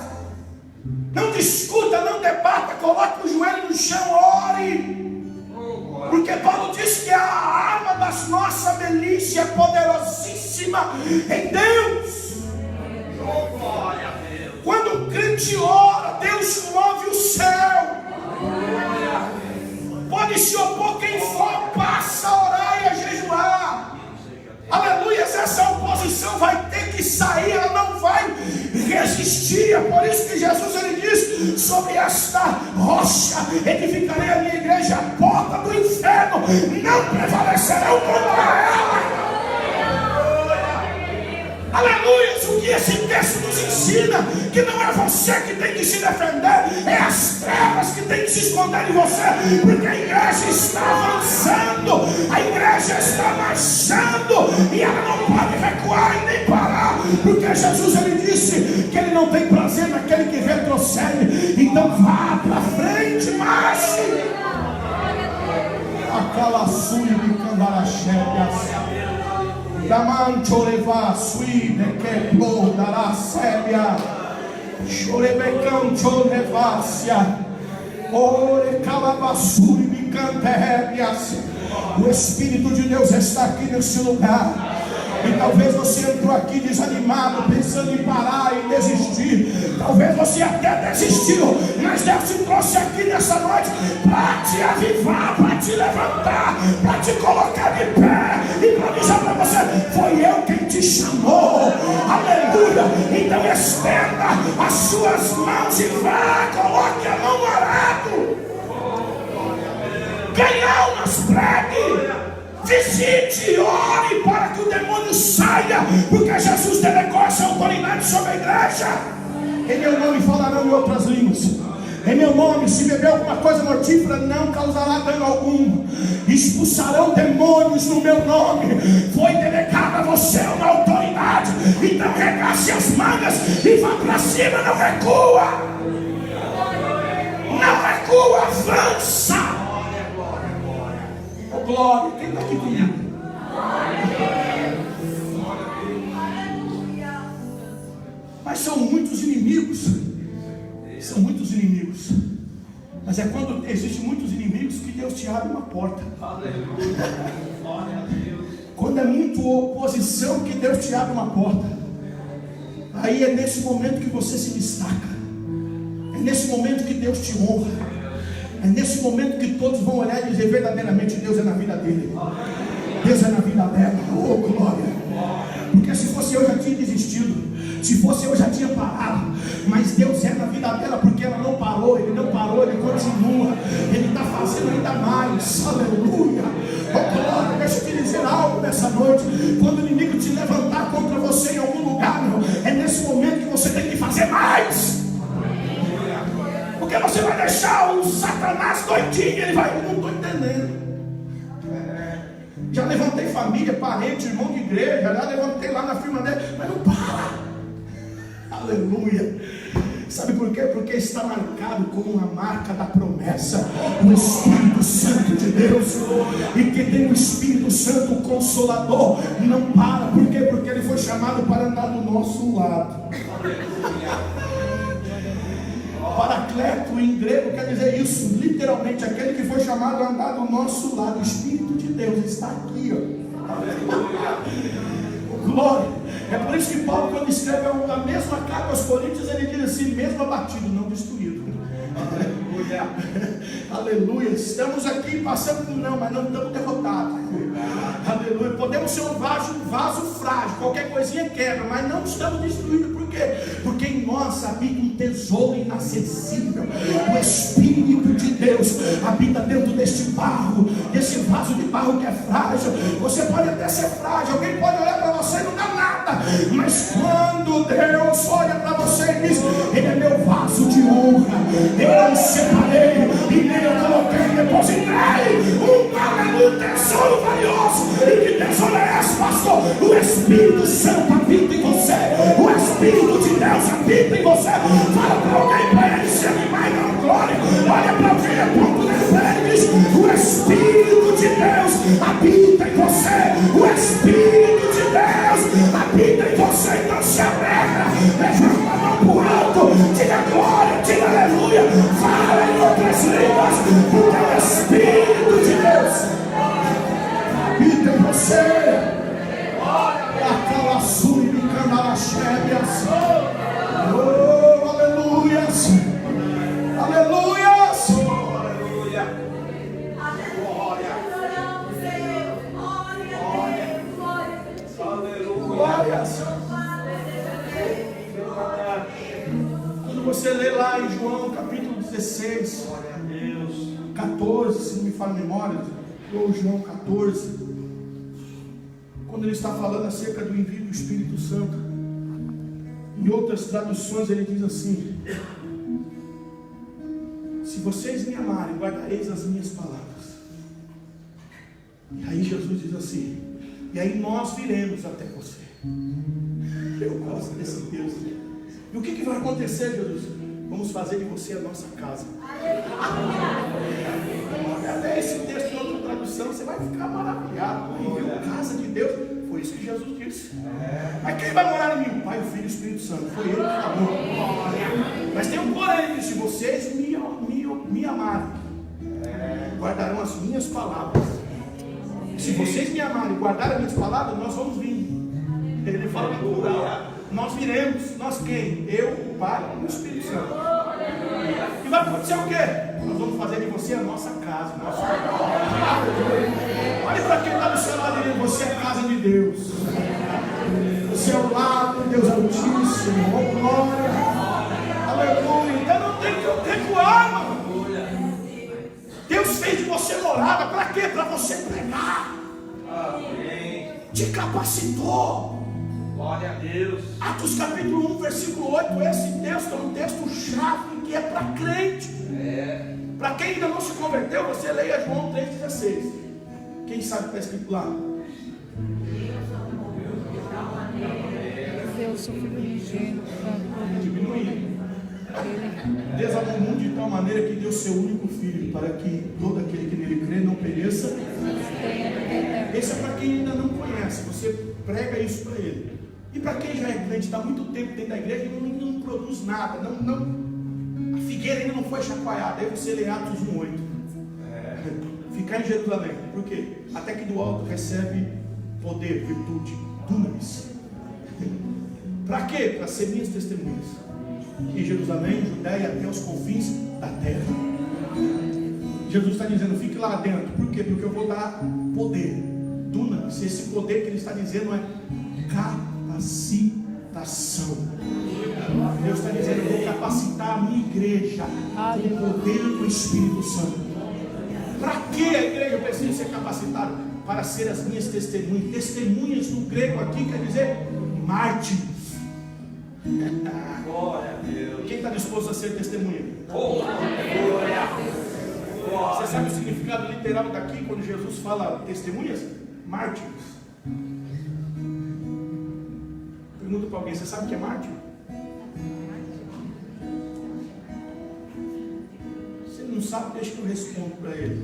Não discuta, não debata, coloque o joelho no chão, ore. Porque Paulo disse que a arma das nossas milícias é poderosíssima em Deus. Glória a Deus. Quando o crente ora, Deus move o céu. Pode se opor quem for, passa a orar e a jejuar. Aleluia, essa oposição vai ter que sair, ela não vai resistir. É por isso que Jesus ele diz: sobre esta rocha edificarei a minha igreja, a porta do inferno não prevalecerão contra ela. Aleluia, o que esse texto nos ensina, que não é você que tem que se defender, é as trevas que tem que se esconder de você, porque a igreja está avançando, a igreja está marchando, e ela não pode recuar e nem parar, porque Jesus ele disse que ele não tem prazer naquele que retrocede. Então vá para frente, marche. Aquela suri de Candaraxébias Damancho leva suíne que plor dará sébia chorebecão chorevácia ore calabassuri me cantébias. O Espírito de Deus está aqui nesse lugar. E talvez você entrou aqui desanimado, pensando em parar e desistir. Talvez você até desistiu, mas Deus te trouxe aqui nessa noite para te avivar, para te levantar, para te colocar de pé e para dizer para você: foi eu quem te chamou. Aleluia. Então estenda as suas mãos e vá, coloque a mão no arado. Ganhe almas, pregue, visite, ore para que o demônio saia, porque Jesus delegou essa autoridade sobre a igreja. Em meu nome falarão em outras línguas. Em meu nome, se beber alguma coisa mortífera, não causará dano algum. Expulsarão demônios no meu nome. Foi delegada a você uma autoridade. Então regace as mangas e vá para cima, não recua. Não recua, avança. Oh, glória, quem está aqui comigo? Mas são muitos inimigos. São muitos inimigos. Mas é quando existem muitos inimigos que Deus te abre uma porta. Quando é muito oposição que Deus te abre uma porta. Aí é nesse momento que você se destaca. É nesse momento que Deus te honra. É nesse momento que todos vão olhar e dizer: verdadeiramente Deus é na vida dele, Deus é na vida dela. Oh, glória. Porque se fosse eu já tinha desistido, se fosse eu já tinha parado, mas Deus é na vida dela, porque ela não parou, ele não parou, ele continua, ele está fazendo ainda mais. Aleluia. Oh, glória. Deixa eu te dizer algo nessa noite. Quando o inimigo te levantar contra você em algum lugar, é nesse momento que você tem que fazer mais. Porque você vai deixar o Satanás doidinho, ele vai: eu não estou entendendo. família, parente, irmão de igreja, já levantei lá na firma dele, mas não para. Aleluia. Sabe por quê? Porque está marcado como uma marca da promessa, o Espírito Santo de Deus. E que tem o Espírito Santo Consolador, não para. Por quê? Porque ele foi chamado para andar do nosso lado. Paracleto em grego quer dizer isso, literalmente, aquele que foi chamado a andar do nosso lado. O Espírito de Deus está aqui, ó. Glória. É por isso que Paulo, quando escreve a mesma carta aos Coríntios, ele diz assim: mesmo abatido, não destruído. Aleluia. Aleluia. Estamos aqui passando por não, mas não estamos derrotados. Aleluia. Podemos ser um vaso frágil, qualquer coisinha quebra, mas não estamos destruídos. Por quê? Porque em nós habita um tesouro inacessível. O Espírito de Deus habita dentro deste barro, desse vaso de barro que é frágil. Você pode até ser frágil, alguém pode olhar para você e não dá nada, mas quando Deus olha para você e diz: ele é meu vaso de honra, eu o separei e nele eu coloquei, depositei um tesouro valioso. E que tesouro é esse, pastor? O Espírito Santo habita em você. O Espírito de Deus habita em você. Fala para alguém, para ele se animar e dar glória. Olha para alguém, aponta o dedo para ele e diz: o Espírito de Deus habita em você. O Espírito de Deus habita em você. Então se alegra, levanta a mão para o alto, diga glória, diga aleluia, fala em outras línguas, porque o Espírito de Deus habita em você. Aquela azul e canalaxébias. Oh, aleluias. Aleluias. Aleluia. Glória. Glórias. Quando você lê lá em João capítulo 16, 14, se não me falha a memória, ou João 14, quando ele está falando acerca do envio do Espírito Santo, em outras traduções ele diz assim: se vocês me amarem, guardareis as minhas palavras. E aí Jesus diz assim: e aí nós viremos até você. Eu gosto desse Deus. E o que vai acontecer, Jesus? Vamos fazer de você a nossa casa. Até esse texto em outra tradução, você vai ficar maravilhado. Casa de Deus, foi isso que Jesus disse. Mas quem vai morar em mim? O Pai, o Filho e o Espírito Santo. Foi ele que falou. Mas tem um porém, ele disse: vocês me amarem, guardarão as minhas palavras. Se vocês me amarem e guardarem as minhas palavras, nós vamos vir. Ele fala plural. Nós viremos. Nós quem? Eu, o Pai e o Espírito Santo. E vai acontecer o quê? Nós vamos fazer de você a nossa casa, nosso lar. Olha para quem está do seu lado e você é a casa de Deus. Você é o lar de Deus Altíssimo. Oh, glória. Aleluia. Então não tem que eu recuar, mano. Deus fez de você morada. Para quê? Para você pregar. Te capacitou. Glória a Deus. Atos capítulo 1, versículo 8. Esse texto é um texto chave que é para crente. Para quem ainda não se converteu, você leia João 3,16. Quem sabe está escrito lá? Deus, o Filho unigênito, Diminuir. Deus amou o mundo de tal maneira que deu seu único filho, para que todo aquele que nele crê não pereça. Esse é para quem ainda não conhece. Você prega isso para ele. E para quem já é crente, está há muito tempo dentro da igreja e não produz nada, a figueira ainda não foi chacoalhada. Aí você lê Atos 1,8. Ficar em Jerusalém. Por quê? Até que do alto recebe poder, virtude, dunamis. Para quê? Para ser minhas testemunhas em Jerusalém, Judéia, até os confins da terra. Jesus está dizendo: fique lá dentro. Por quê? Porque eu vou dar poder, dunamis. Esse poder que ele está dizendo é capacitação. Deus está dizendo: eu vou capacitar a minha igreja com o poder do Espírito Santo. Para que a igreja precisa ser capacitada? Para ser as minhas testemunhas. Testemunhas no grego aqui quer dizer mártires. Glória a Deus. Quem está disposto a ser testemunha? Glória. Você sabe o significado literal daqui quando Jesus fala testemunhas? mártires. Pergunta para alguém, você sabe o que é mártir? Se ele não sabe, deixa que eu respondo para ele.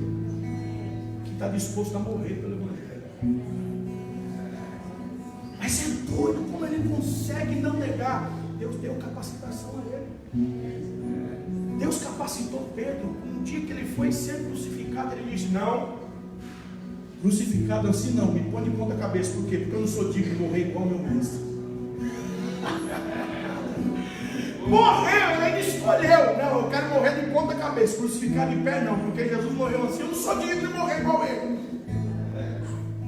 Que está disposto a morrer pelo Evangelho. Mas é doido como ele consegue não negar. Deus deu capacitação a ele. Deus capacitou Pedro. Um dia que ele foi ser crucificado, ele disse: não, crucificado assim não, me põe de ponta cabeça. Por quê? Porque eu não sou digno de morrer igual meu mestre. Morreu, ele escolheu. Não, eu quero morrer de ponta cabeça. Crucificado de pé não, porque Jesus morreu assim. Eu não sou digno de morrer igual ele.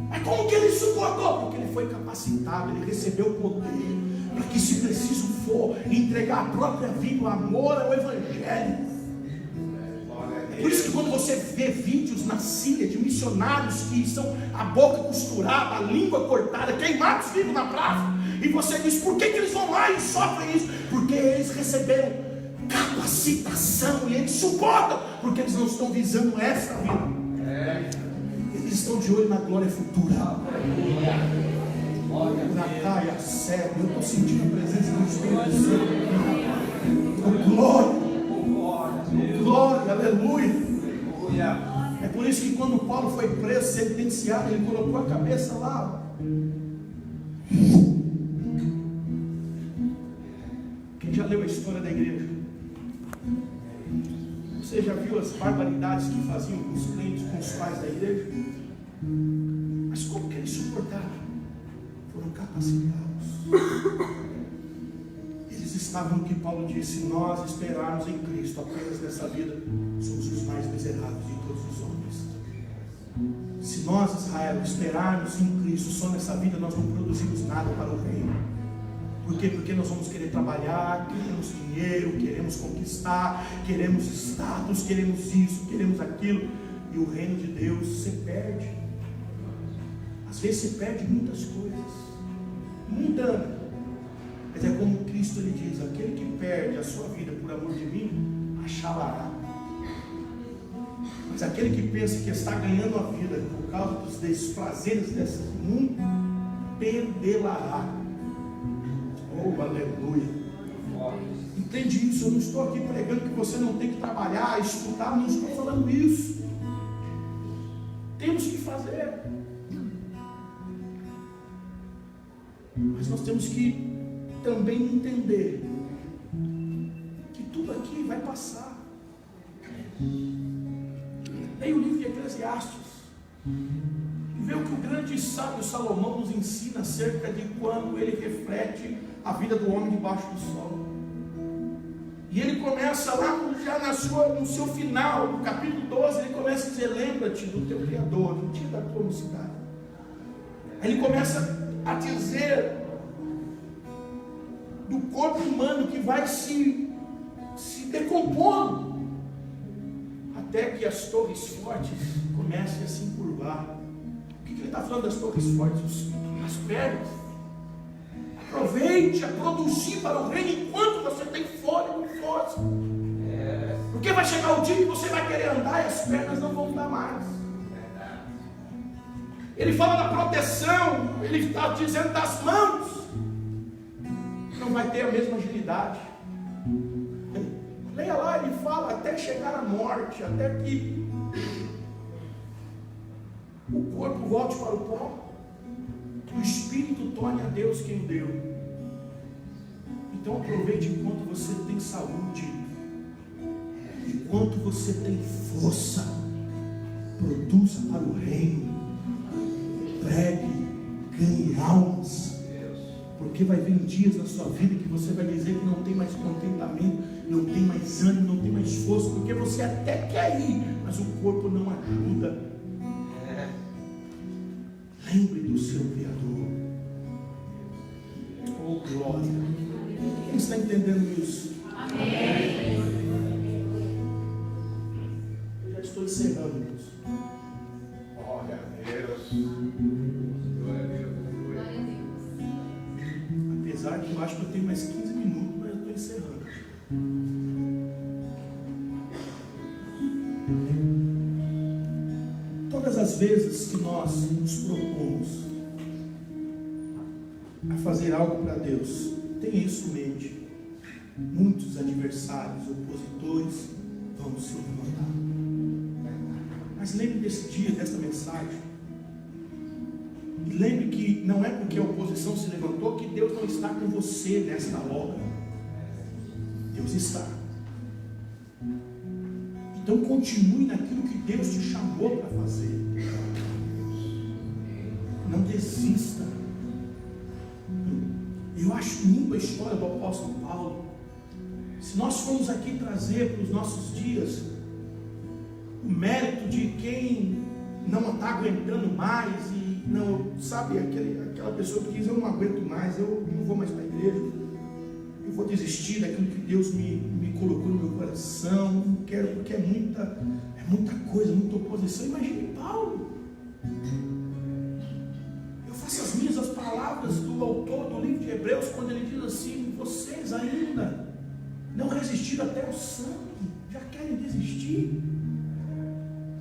Mas como que ele suportou? Porque ele foi capacitado, ele recebeu o poder para que, se preciso for, entregar a própria vida, o amor ao Evangelho. Por isso que quando você vê vídeos na Síria de missionários que são a boca costurada, a língua cortada, queimados vivos na praça, e você diz: por que eles vão lá e sofrem isso? Porque eles receberam capacitação e eles suportam, porque eles não estão visando essa vida, eles estão de olho na glória futura. Na caia sério, eu estou sentindo a presença do Espírito Santo. Oh, glória, glória, aleluia. É por isso que quando Paulo foi preso, sentenciado, ele colocou a cabeça lá. Quem já leu a história da igreja? Você já viu as barbaridades que faziam com os crentes, com os pais da igreja? Mas como que eles suportaram? Foram capacitados. Eles estavam no que Paulo disse: nós esperarmos em Cristo apenas nessa vida, somos os mais miseráveis de todos os homens. Se nós, Israel, esperarmos em Cristo só nessa vida, nós não produzimos nada para o reino. Por quê? Porque nós vamos querer trabalhar, queremos dinheiro, queremos conquistar, queremos status, queremos isso, queremos aquilo, e o reino de Deus se perde. Às vezes se perde muitas coisas, mundana. Mas é como Cristo lhe diz: aquele que perde a sua vida por amor de mim, achá-la-á. Mas aquele que pensa que está ganhando a vida por causa dos desprazeres desse mundo, perdê-la-á. Oh, aleluia. Entende isso? Eu não estou aqui pregando que você não tem que trabalhar, estudar, não estou falando isso. Temos que fazer. Mas nós temos que também entender que tudo aqui vai passar. Leia o livro de Eclesiastes e vê o que o grande sábio Salomão nos ensina acerca de quando ele reflete a vida do homem debaixo do sol. E ele começa lá já no seu final, no capítulo 12, ele começa a dizer: lembra-te do teu Criador no dia da tua mocidade. Aí ele começa a dizer do corpo humano que vai se decompondo, até que as torres fortes comecem a se encurvar. O que ele está falando das torres fortes? As pernas. Aproveite a produzir para o reino enquanto você tem fôlego e força. Porque vai chegar o dia que você vai querer andar e as pernas não vão dar mais. Ele fala da proteção, ele está dizendo das mãos. Não vai ter a mesma agilidade. Leia lá, ele fala até chegar à morte, até que o corpo volte para o pó, que o Espírito torne a Deus quem o deu. Então aproveite enquanto você tem saúde, enquanto você tem força, produza para o reino, pregue, ganhe almas. Porque vai vir dias na sua vida que você vai dizer que não tem mais contentamento, não tem mais ânimo, não tem mais força, porque você até quer ir, mas o corpo não ajuda. Lembre do seu Criador. Oh, glória. Quem está entendendo isso? Amém. Eu já estou encerrando isso. Glória a Deus. Glória a Deus. Apesar que eu acho que eu tenho mais 15 minutos, mas eu estou encerrando. Todas as vezes que nós nos propomos a fazer algo para Deus, tenha isso em mente. Muitos adversários, opositores vão se levantar. Mas lembre desse dia, desta mensagem. E lembre que não é porque a oposição se levantou que Deus não está com você nesta obra. Deus está. Então continue naquilo que Deus te chamou para fazer. Não desista. Eu acho linda a história do apóstolo Paulo. Se nós formos aqui trazer para os nossos dias o mérito de quem não está aguentando mais e não, sabe, aquela pessoa que diz: eu não aguento mais, eu não vou mais para a igreja, eu vou desistir daquilo que Deus me colocou no meu coração, não quero, porque é muita coisa, muita oposição. Imagine Paulo. Eu faço as minhas as palavras do autor do livro de Hebreus, quando ele diz assim: vocês ainda não resistiram até o sangue, já querem desistir.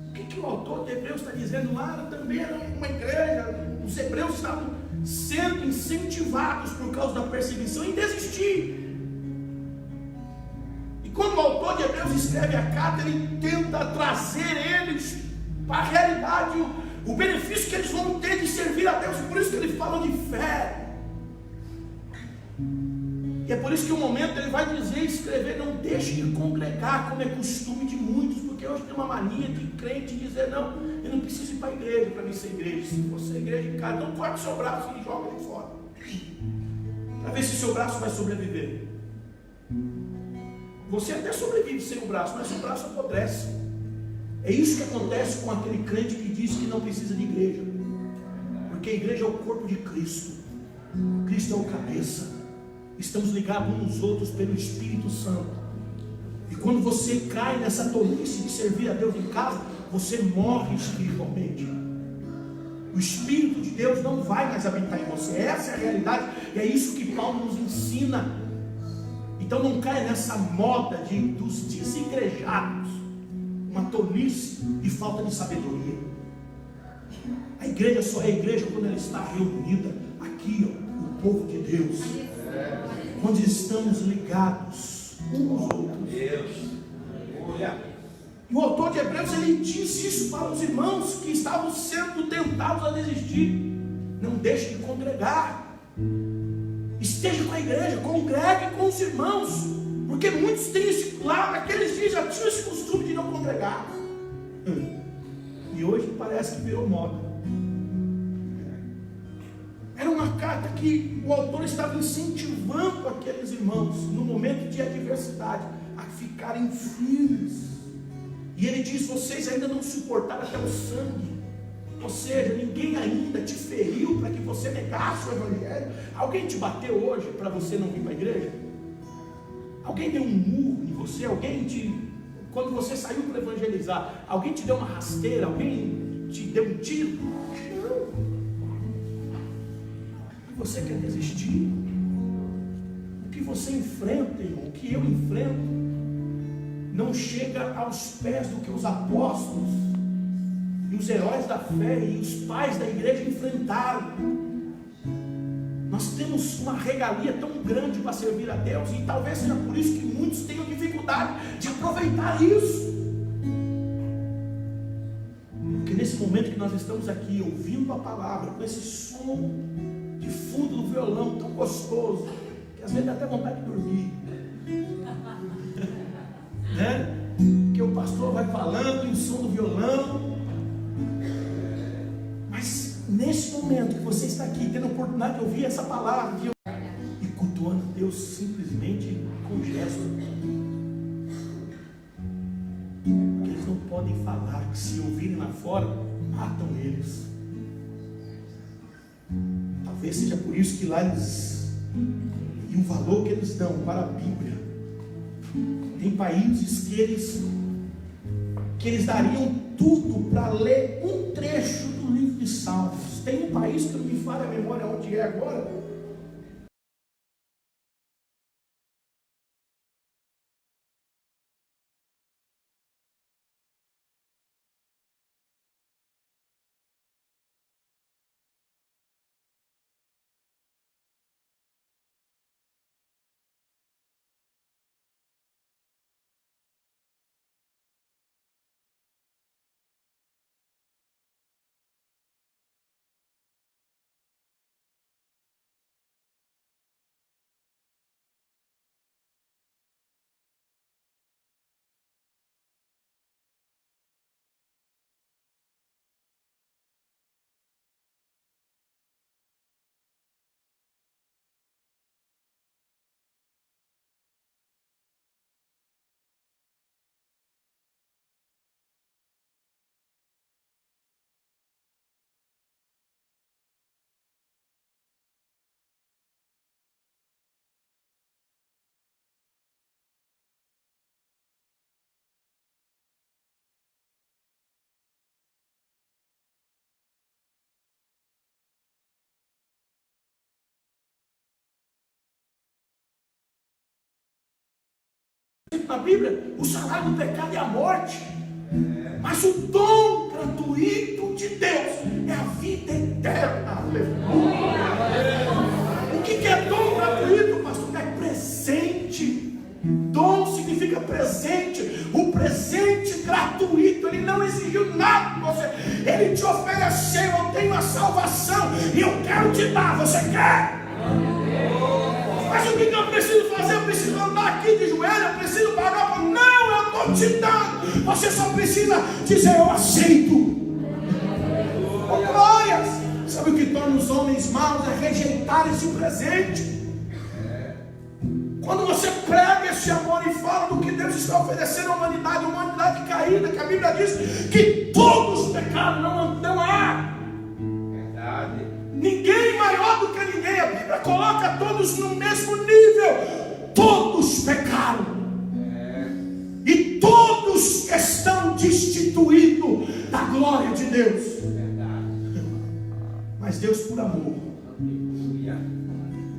O que o autor de Hebreus está dizendo lá? Também era uma igreja, os hebreus estavam sendo incentivados por causa da perseguição em desistir. E quando o autor de Hebreus escreve a carta, ele tenta trazer eles para a realidade, o benefício que eles vão ter de servir a Deus. Por isso que ele fala de fé. E é por isso que o momento ele vai dizer, escrever: não deixe de congregar, como é costume de muitos, porque hoje tem uma mania de crente dizer: não, eu não preciso ir para a igreja para mim ser igreja. Se você é igreja em casa, então corta o seu braço e joga ele fora, para ver se o seu braço vai sobreviver. Você até sobrevive sem o braço, mas o braço apodrece. É isso que acontece com aquele crente que diz que não precisa de igreja, porque a igreja é o corpo de Cristo. Cristo é o cabeça. Estamos ligados uns nos outros pelo Espírito Santo. E quando você cai nessa tolice de servir a Deus em casa, você morre espiritualmente. O Espírito de Deus não vai mais habitar em você. Essa é a realidade. E é isso que Paulo nos ensina. Então não caia nessa moda dos desigrejados. Uma tolice e falta de sabedoria. A igreja só é igreja quando ela está reunida aqui, o povo de Deus, onde estamos ligados uns aos outros. E o autor de Hebreus, ele disse isso para os irmãos que estavam sendo tentados a desistir: não deixe de congregar, esteja com a igreja, congregue com os irmãos, porque muitos têm lá naqueles dias já tinham esse costume de não congregar, e hoje parece que virou moda. Era uma carta que o autor estava incentivando aqueles irmãos, no momento de adversidade, a ficarem firmes. E ele diz: vocês ainda não suportaram até o sangue. Ou seja, ninguém ainda te feriu para que você negasse o evangelho. Alguém te bateu hoje para você não vir para a igreja? Alguém deu um murro em você? Quando você saiu para evangelizar, alguém te deu uma rasteira? Alguém te deu um tiro? Você quer desistir? O que você enfrenta, irmão, o que eu enfrento, não chega aos pés do que os apóstolos e os heróis da fé e os pais da igreja enfrentaram. Nós temos uma regalia tão grande para servir a Deus, e talvez seja por isso que muitos tenham dificuldade de aproveitar isso. Porque nesse momento que nós estamos aqui ouvindo a palavra, com esse som de fundo do violão tão gostoso, que às vezes dá até vontade de dormir, né? Que o pastor vai falando e o som do violão. Mas nesse momento que você está aqui tendo a oportunidade de ouvir essa palavra e cultuando Deus simplesmente com gesto, porque eles não podem falar, que se ouvirem lá fora matam eles. Talvez seja por isso que lá eles, e o valor que eles dão para a Bíblia, tem países que eles dariam tudo para ler um trecho do livro de Salmos. Tem um país que não me falha a memória onde é agora, na Bíblia, o salário do pecado é a morte. Mas o dom gratuito de Deus é a vida eterna. Aleluia. O que é dom gratuito, pastor? É presente. Dom significa presente. O presente gratuito, ele não exigiu nada de você. Ele te ofereceu: eu tenho a salvação e eu quero te dar. Você quer? Mas o que eu preciso fazer? Eu preciso andar aqui de joelho, eu preciso pagar. Não, eu estou te dando. Você só precisa dizer: eu aceito. Oh, glórias! Sabe o que torna os homens maus? É rejeitar esse presente. Quando você prega esse amor e fala do que Deus está oferecendo à humanidade, caída, que a Bíblia diz que todos pecaram, não há verdade. Ninguém maior do que ninguém. A Bíblia coloca todos no mesmo nível. Todos pecaram. E todos estão destituídos da glória de Deus. Mas Deus, por amor,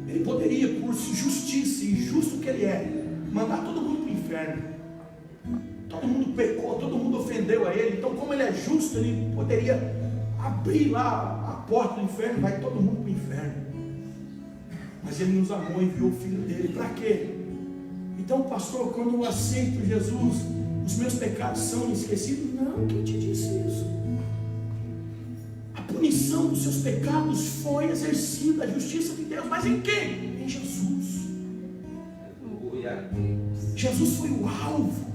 Ele poderia, por justiça e justo que Ele é, mandar todo mundo para o inferno. Todo mundo pecou, todo mundo ofendeu a Ele. Então, como Ele é justo, Ele poderia abrir lá a porta do inferno, vai todo mundo para o inferno. Mas Ele nos amou e enviou o Filho dele. Para quê? Então, pastor, quando eu aceito Jesus, os meus pecados são esquecidos? Não, quem te disse isso? A punição dos seus pecados foi exercida, a justiça de Deus. Mas em quem? Em Jesus. Jesus foi o alvo,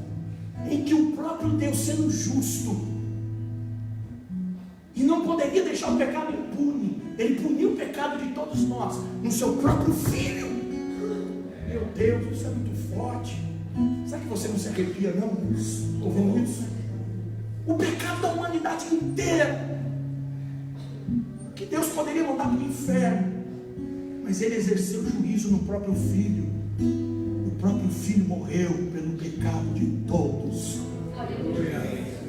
em que o próprio Deus, sendo justo, e não poderia deixar o pecado impune, Ele puniu o pecado de todos nós no seu próprio Filho. Meu Deus, isso é muito forte. Será que você não se arrepia não ouvindo isso? O pecado da humanidade inteira, que Deus poderia mandar para o inferno, mas Ele exerceu juízo no próprio Filho. O próprio Filho morreu pelo pecado de todos.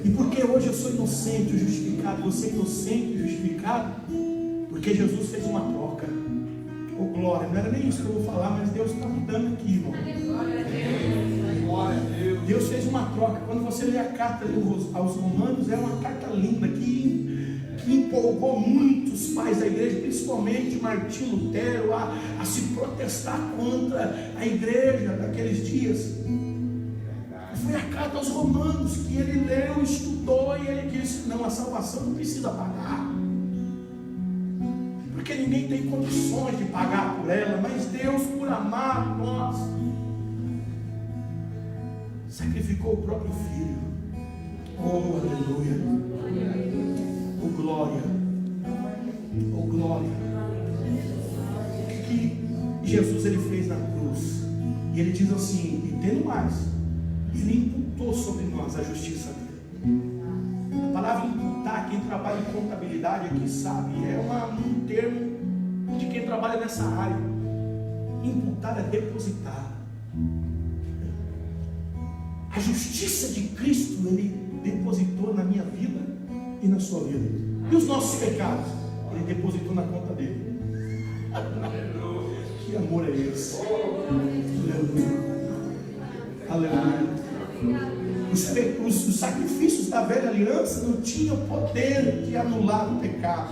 E porque hoje eu sou inocente e justificado, você é inocente e justificado, porque Jesus fez uma troca. Oh, glória, não era nem isso que eu vou falar, mas Deus está mudando aqui, irmão. Deus fez uma troca. Quando você lê a carta aos Romanos, é uma carta linda que empolgou muitos pais da igreja, principalmente Martinho Lutero, a se protestar contra a igreja daqueles dias. Foi a carta aos Romanos que ele leu, estudou, e ele disse: não, a salvação não precisa pagar, porque ninguém tem condições de pagar por ela, mas Deus, por amar nós, sacrificou o próprio Filho. Oh, aleluia. Oh, glória. Oh, glória. O que Jesus ele fez na cruz? E ele diz assim: e tendo mais, Ele imputou sobre nós a justiça dele. A palavra imputar, quem trabalha em contabilidade aqui sabe, é um termo de quem trabalha nessa área. Imputar é depositar. A justiça de Cristo Ele depositou na minha vida e na sua vida. E os nossos pecados Ele depositou na conta dele. Que amor é esse? Aleluia. Aleluia. Os sacrifícios da velha aliança não tinham poder de anular o pecado,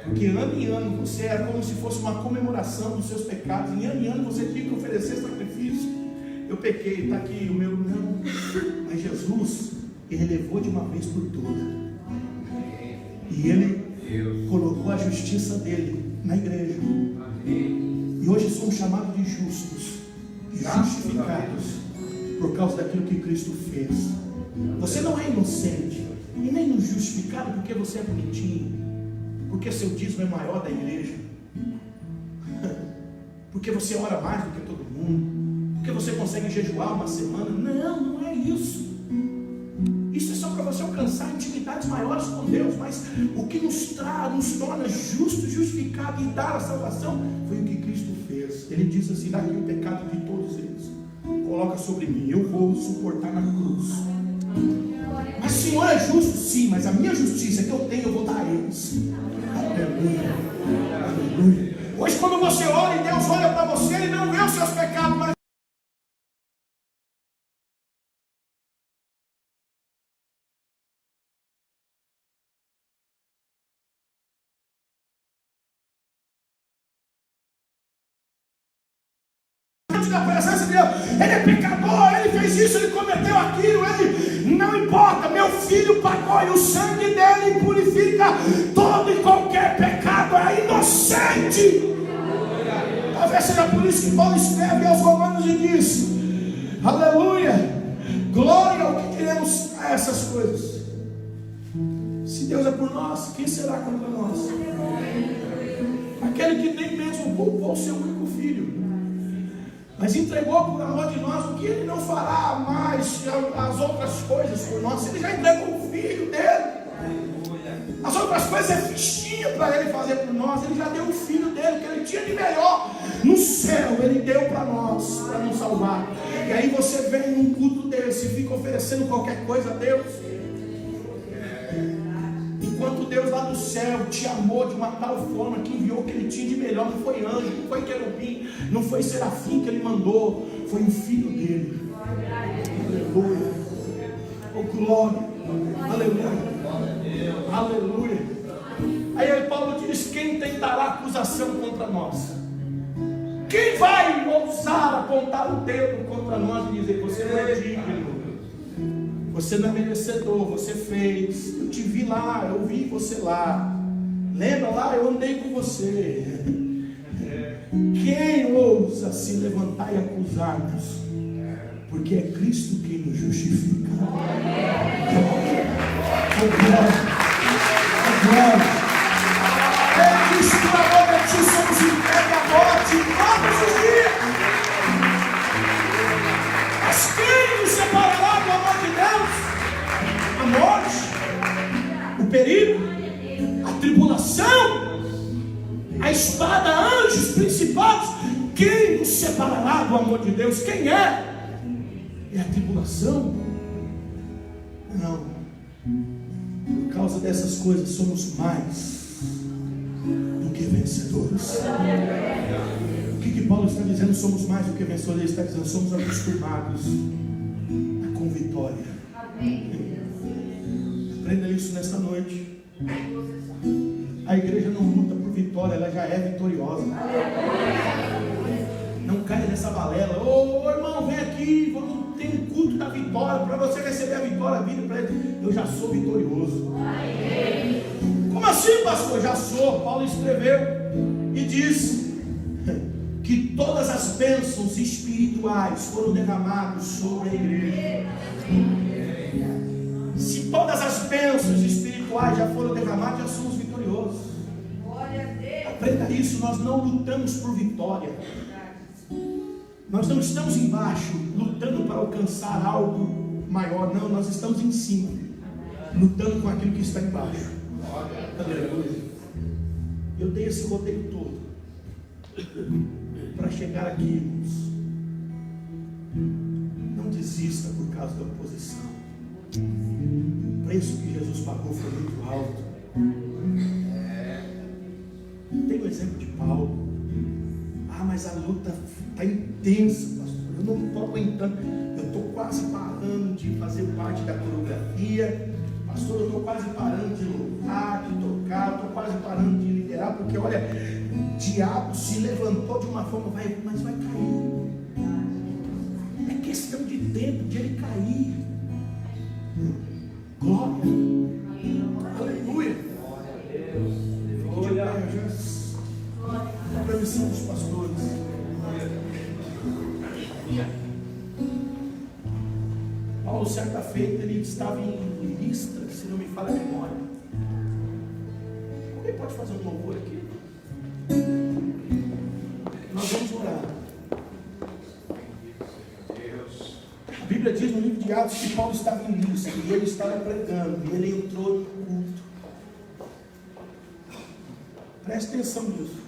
porque ano em ano você era como se fosse uma comemoração dos seus pecados. Em ano você tinha que oferecer sacrifício. Eu pequei, está aqui o meu não. Mas Jesus, Ele levou de uma vez por todas, e Ele colocou a justiça dele na igreja. E hoje somos chamados de justos, justificados por causa daquilo que Cristo fez. Você não é inocente e nem justificado porque você é bonitinho, porque seu dízimo é maior da igreja, porque você ora mais do que todo mundo, porque você consegue jejuar uma semana. Não é isso. Isso é só para você alcançar intimidades maiores com Deus. Mas o que nos torna justos, justificados e dar a salvação foi o que Cristo fez. Ele disse assim: daqui o pecado de todos eles, coloca sobre mim, eu vou suportar na cruz. Mas o Senhor é justo, sim, mas a minha justiça que eu tenho, eu vou dar a eles. Aleluia. Aleluia. Hoje quando você ora e Deus olha para você, Ele não vê os seus pecados, mas da presença de Deus. Ele é pecador, ele fez isso, ele cometeu aquilo, ele não importa, meu filho pagou e o sangue dele purifica todo e qualquer pecado, é inocente. Talvez seja por isso que Paulo escreve aos Romanos e diz: aleluia, glória ao que queremos a essas coisas. Se Deus é por nós, quem será contra nós? Aquele que nem mesmo poupou o seu único filho, mas entregou por amor de nós, o que ele não fará mais as outras coisas por nós? Ele já entregou o filho dele. As outras coisas é fichinha para ele fazer por nós. Ele já deu o filho dele, que ele tinha de melhor no céu, ele deu para nós, para nos salvar. E aí você vem num culto desse e fica oferecendo qualquer coisa a Deus, enquanto Deus lá do céu te amou de uma tal forma que enviou o que ele tinha de melhor. Não foi anjo, não foi querubim, não foi serafim que ele mandou, foi o filho dele. Aleluia, oh glória, aleluia, aleluia. Aí Paulo diz: quem tentará acusação contra nós? Quem vai ousar apontar o dedo contra nós e dizer: você não é digno, você não é merecedor, você fez, eu te vi lá, eu vi você lá, lembra lá, eu andei com você. Quem ousa se levantar e acusar-nos? Porque é Cristo quem nos justifica. Glória. É Cristo, por amor de ti, somos entregues à morte todos os dias. Mas quem nos separará do amor de Deus? A morte, o perigo, a tribulação, a espada, anjos, principados. Quem nos separará do amor de Deus? Quem é? É a tribulação? Não. Por causa dessas coisas somos mais do que vencedores. O que Paulo está dizendo? Somos mais do que vencedores. Ele está dizendo: somos acostumados com vitória. Aprenda isso nesta noite. A igreja não luta por vitória, ela já é vitoriosa. Não caia nessa balela. Ô irmão, vem aqui, vamos ter um culto da vitória. Para você receber a vitória, vira para ele: eu já sou vitorioso. Como assim, pastor? Já sou. Paulo escreveu e diz que todas as bênçãos espirituais foram derramadas sobre a igreja. Se todas as bênçãos espirituais já foram derramadas, já somos vitoriosos. Aprenda isso. Nós não lutamos por vitória. Nós não estamos embaixo lutando para alcançar algo maior. Não, nós estamos em cima lutando com aquilo que está embaixo. Aleluia. Eu dei esse roteiro todo para chegar aqui, irmãos. Não desista por causa da oposição. O preço que Jesus pagou foi muito alto. Tem o exemplo de Paulo. Ah, mas a luta está intensa, pastor. Eu não estou aguentando. Eu estou quase parando de fazer parte da coreografia. Pastor, eu estou quase parando de louvar, de tocar. Eu estou quase parando de liderar. Porque olha, o diabo se levantou de uma forma, mas vai cair. É questão de tempo de ele cair. Glória. Aleluia. Glória a Deus. A permissão dos pastores. Paulo, certa feita, ele estava em Listra, se não me falha a memória. Alguém pode fazer um louvor aqui? Nós vamos orar. A Bíblia diz no livro de Atos que Paulo estava em Listra e ele estava pregando, e ele entrou no culto. Preste atenção nisso.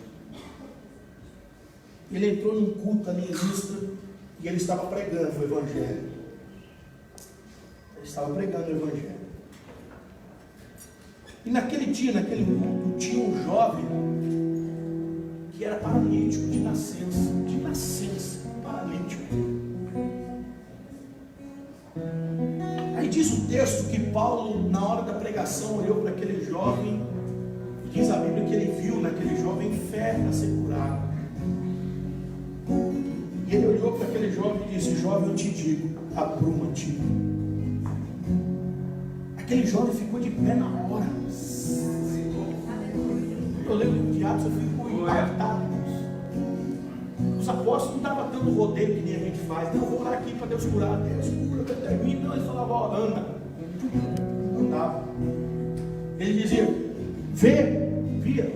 Ele entrou num culto ali em Listra e ele estava pregando o Evangelho. Ele estava pregando o Evangelho. E naquele dia, naquele culto, tinha um jovem que era paralítico de nascença, paralítico. Aí diz o texto que Paulo, na hora da pregação, olhou para aquele jovem e diz a Bíblia que ele viu naquele jovem fé a ser curado. E ele olhou para aquele jovem e disse: jovem, eu te digo, apruma-te. Aquele jovem ficou de pé na hora. Eu leio o livro de Atos, eu fico impactado. Os apóstolos não estavam dando rodeio que nem a gente faz. Não, eu vou orar aqui para Deus curar. Deus cura, determina. Não, eles falavam: ó, anda. Andava. Ele dizia: via.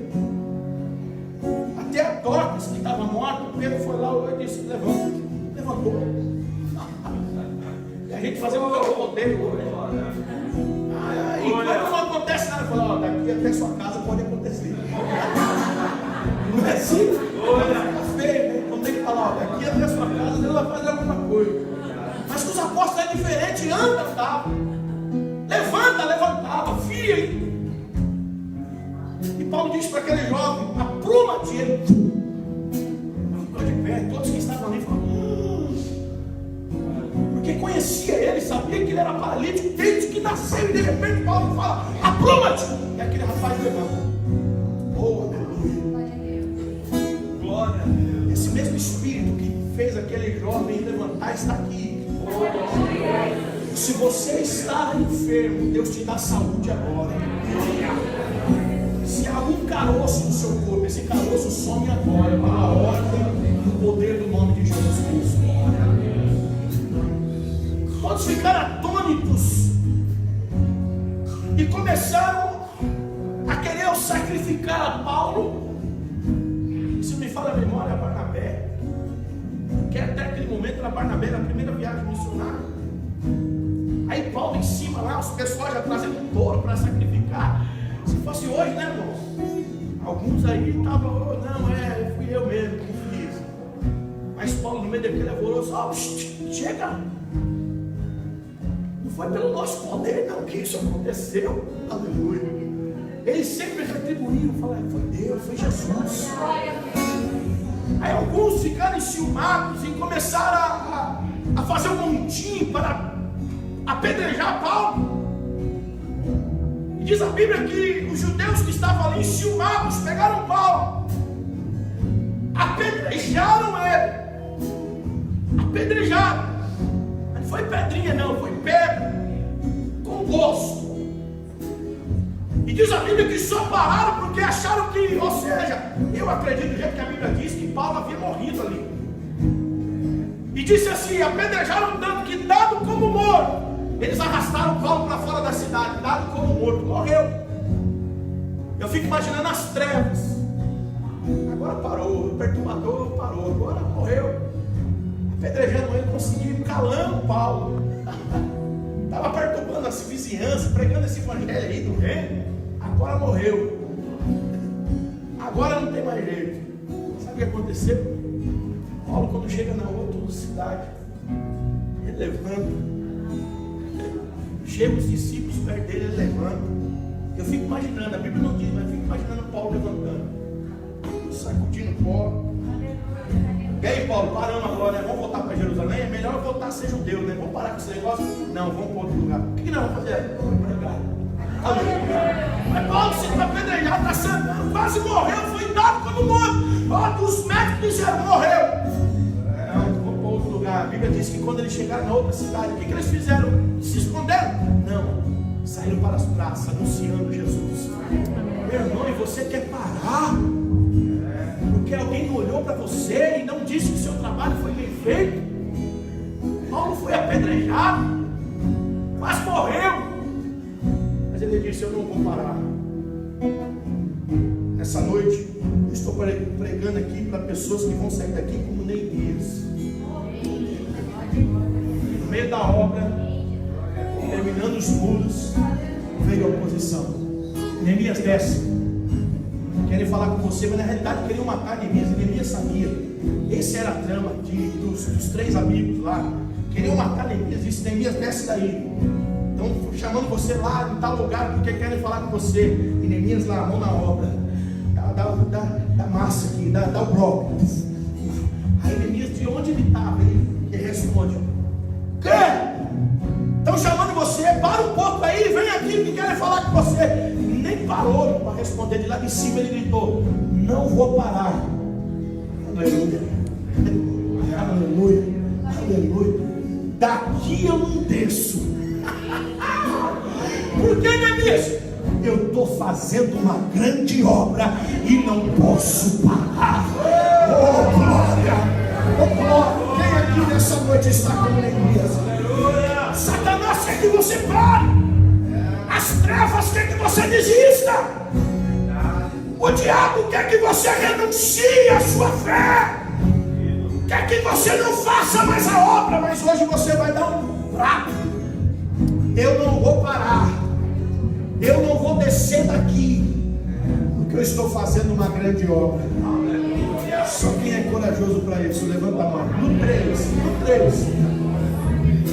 Até a Dorcas, que estava morta, Pedro foi lá, olhou e disse: levanta. Levantou. E a gente fazendo um rodeio hoje. E quando não acontece nada, fala: ó, daqui até sua casa pode acontecer. Não é assim? Fica feio, né? Então tem que falar: ó, daqui até sua casa Deus vai fazer alguma coisa. Mas com os apóstolos é diferente. Anda, andava. Levanta, levantava. Via. E Paulo diz para aquele jovem: apruma-te. Ele ficou de pé. Todos que estavam ali falaram: porque conhecia ele, sabia que ele era paralítico desde que nasceu. E de repente Paulo fala: apruma-te. E aquele rapaz levanta. Oh, aleluia. Glória a Deus. Esse mesmo Espírito que fez aquele jovem levantar está aqui. Se você está enfermo, Deus te dá saúde agora. Se há um caroço no seu corpo, esse caroço some agora, para a ordem do poder do nome de Jesus Cristo. Todos ficaram atônitos e começaram a querer sacrificar a Paulo. Se me fala a memória, Barnabé, que até aquele momento era Barnabé, na primeira viagem missionária. Aí Paulo em cima lá, os pessoal já trazendo um touro para sacrificar. Se fosse hoje, né, irmão? Alguns aí estavam: não, fui eu mesmo que fiz. Mas Paulo, no meio daquele alvoroço: ó, chega. Não foi pelo nosso poder, não, que isso aconteceu. Aleluia. Eles sempre retribuíram, falaram: foi Deus, foi Jesus. Aí alguns ficaram enciumados e começaram a fazer um montinho para apedrejar Paulo. E diz a Bíblia que os judeus que estavam ali enciumados pegaram Paulo, apedrejaram ele. Apedrejaram. Não foi pedrinha, não, foi pedra com gosto. E diz a Bíblia que só pararam porque acharam que, ou seja, eu acredito do jeito que a Bíblia diz, que Paulo havia morrido ali. E disse assim: apedrejaram tanto que, dado como morto, eles arrastaram Paulo para fora da cidade. Dado como morto, morreu. Eu fico imaginando as trevas. Agora parou, o perturbador parou, agora morreu. Apedrejando ele, conseguiram, calando Paulo. Estava perturbando as vizinhanças, pregando esse evangelho aí do reino. Agora morreu. Agora não tem mais jeito. Sabe o que aconteceu? Paulo, quando chega na outra cidade, ele levanta. Chega os discípulos perto dele, ele levanta. Eu fico imaginando, a Bíblia não diz, mas eu fico imaginando Paulo levantando, sacudindo pó. E aí, Paulo, paramos agora, né? Vamos voltar para Jerusalém? É melhor voltar a ser judeu, né? Vamos parar com esse negócio? Não, vamos para outro lugar. O que nós vamos fazer? Vamos pregar. Mas Paulo, você está apedrejado, está sangrando, quase morreu, foi dado como morto. Ó, os médicos disseram: morreu. Não, vamos para outro lugar. A Bíblia diz que quando eles chegaram na outra cidade, o que eles fizeram? Se esconderam? Não, saíram para as praças anunciando Jesus. Meu irmão, e você quer parar? Porque alguém não olhou para você e não disse que seu trabalho foi bem feito? Paulo foi apedrejado, quase morreu, mas ele disse: eu não vou parar. Nessa noite eu estou pregando aqui para pessoas que vão sair daqui como Neemias, no meio da obra, terminando os muros, veio a oposição. Neemias desce. Querem falar com você, mas na realidade queriam matar Neemias. E Neemias sabia. Essa era a trama dos três amigos lá. Queriam matar Neemias. Disse: Neemias, desce daí. Estão chamando você lá em tal lugar porque querem falar com você. E Neemias lá, a mão na obra. Dá massa aqui, dá o bloco. Aí Neemias, de onde ele estava, ele responde: quê? Estão chamando você, para um pouco aí, vem aqui que querem falar com você. Nem parou para responder. De lá de cima ele gritou: não vou parar. Aleluia. Aleluia, aleluia. Daqui eu não desço. Por que, Neemias? Eu estou fazendo uma grande obra e não posso parar. Oh glória, oh glória. Quem aqui nessa noite está com Neemias? Satanás quer que você pare. As trevas quer que você desista. O diabo quer que você renuncie à sua fé. Quer que você não faça mais a obra. Mas hoje você vai dar um prato. Eu não vou parar. Eu não vou descer daqui. Porque eu estou fazendo uma grande obra. Só quem é corajoso para isso, levanta a mão.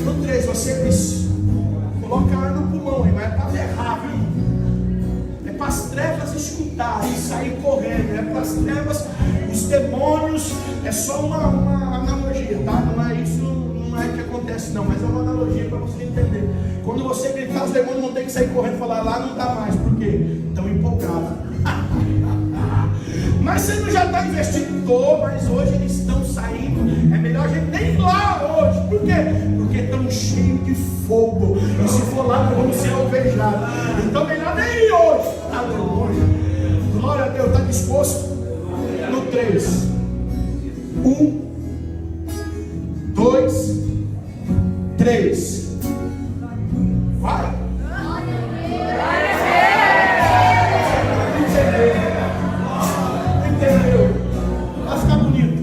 No 3, você diz, coloca ar no pulmão, mas é para errar, viu? É para as trevas escutarem, sair correndo. É para as trevas, os demônios. É só uma analogia, tá? Não é isso, não é que acontece não, mas é uma analogia para você entender. Quando você gritar, os demônios vão ter que sair correndo e falar, lá não dá mais. Por quê? Estão empolgados. Mas você não já está investindo? Mas hoje eles estão saindo. É melhor a gente nem ir lá hoje. Por quê? Porque estão cheios de fogo. E se for lá, nós vamos ser alvejados. Então melhor nem ir hoje. Aleluia. Glória a Deus. Está disposto? No 3. 1, 2, 3. Vai. Entendeu? Vai ficar bonito.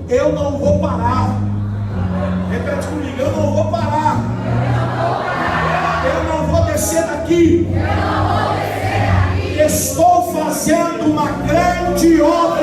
Eu não vou parar. Repete comigo. Eu não vou parar. Eu não vou descer daqui. Estou fazendo uma grande obra.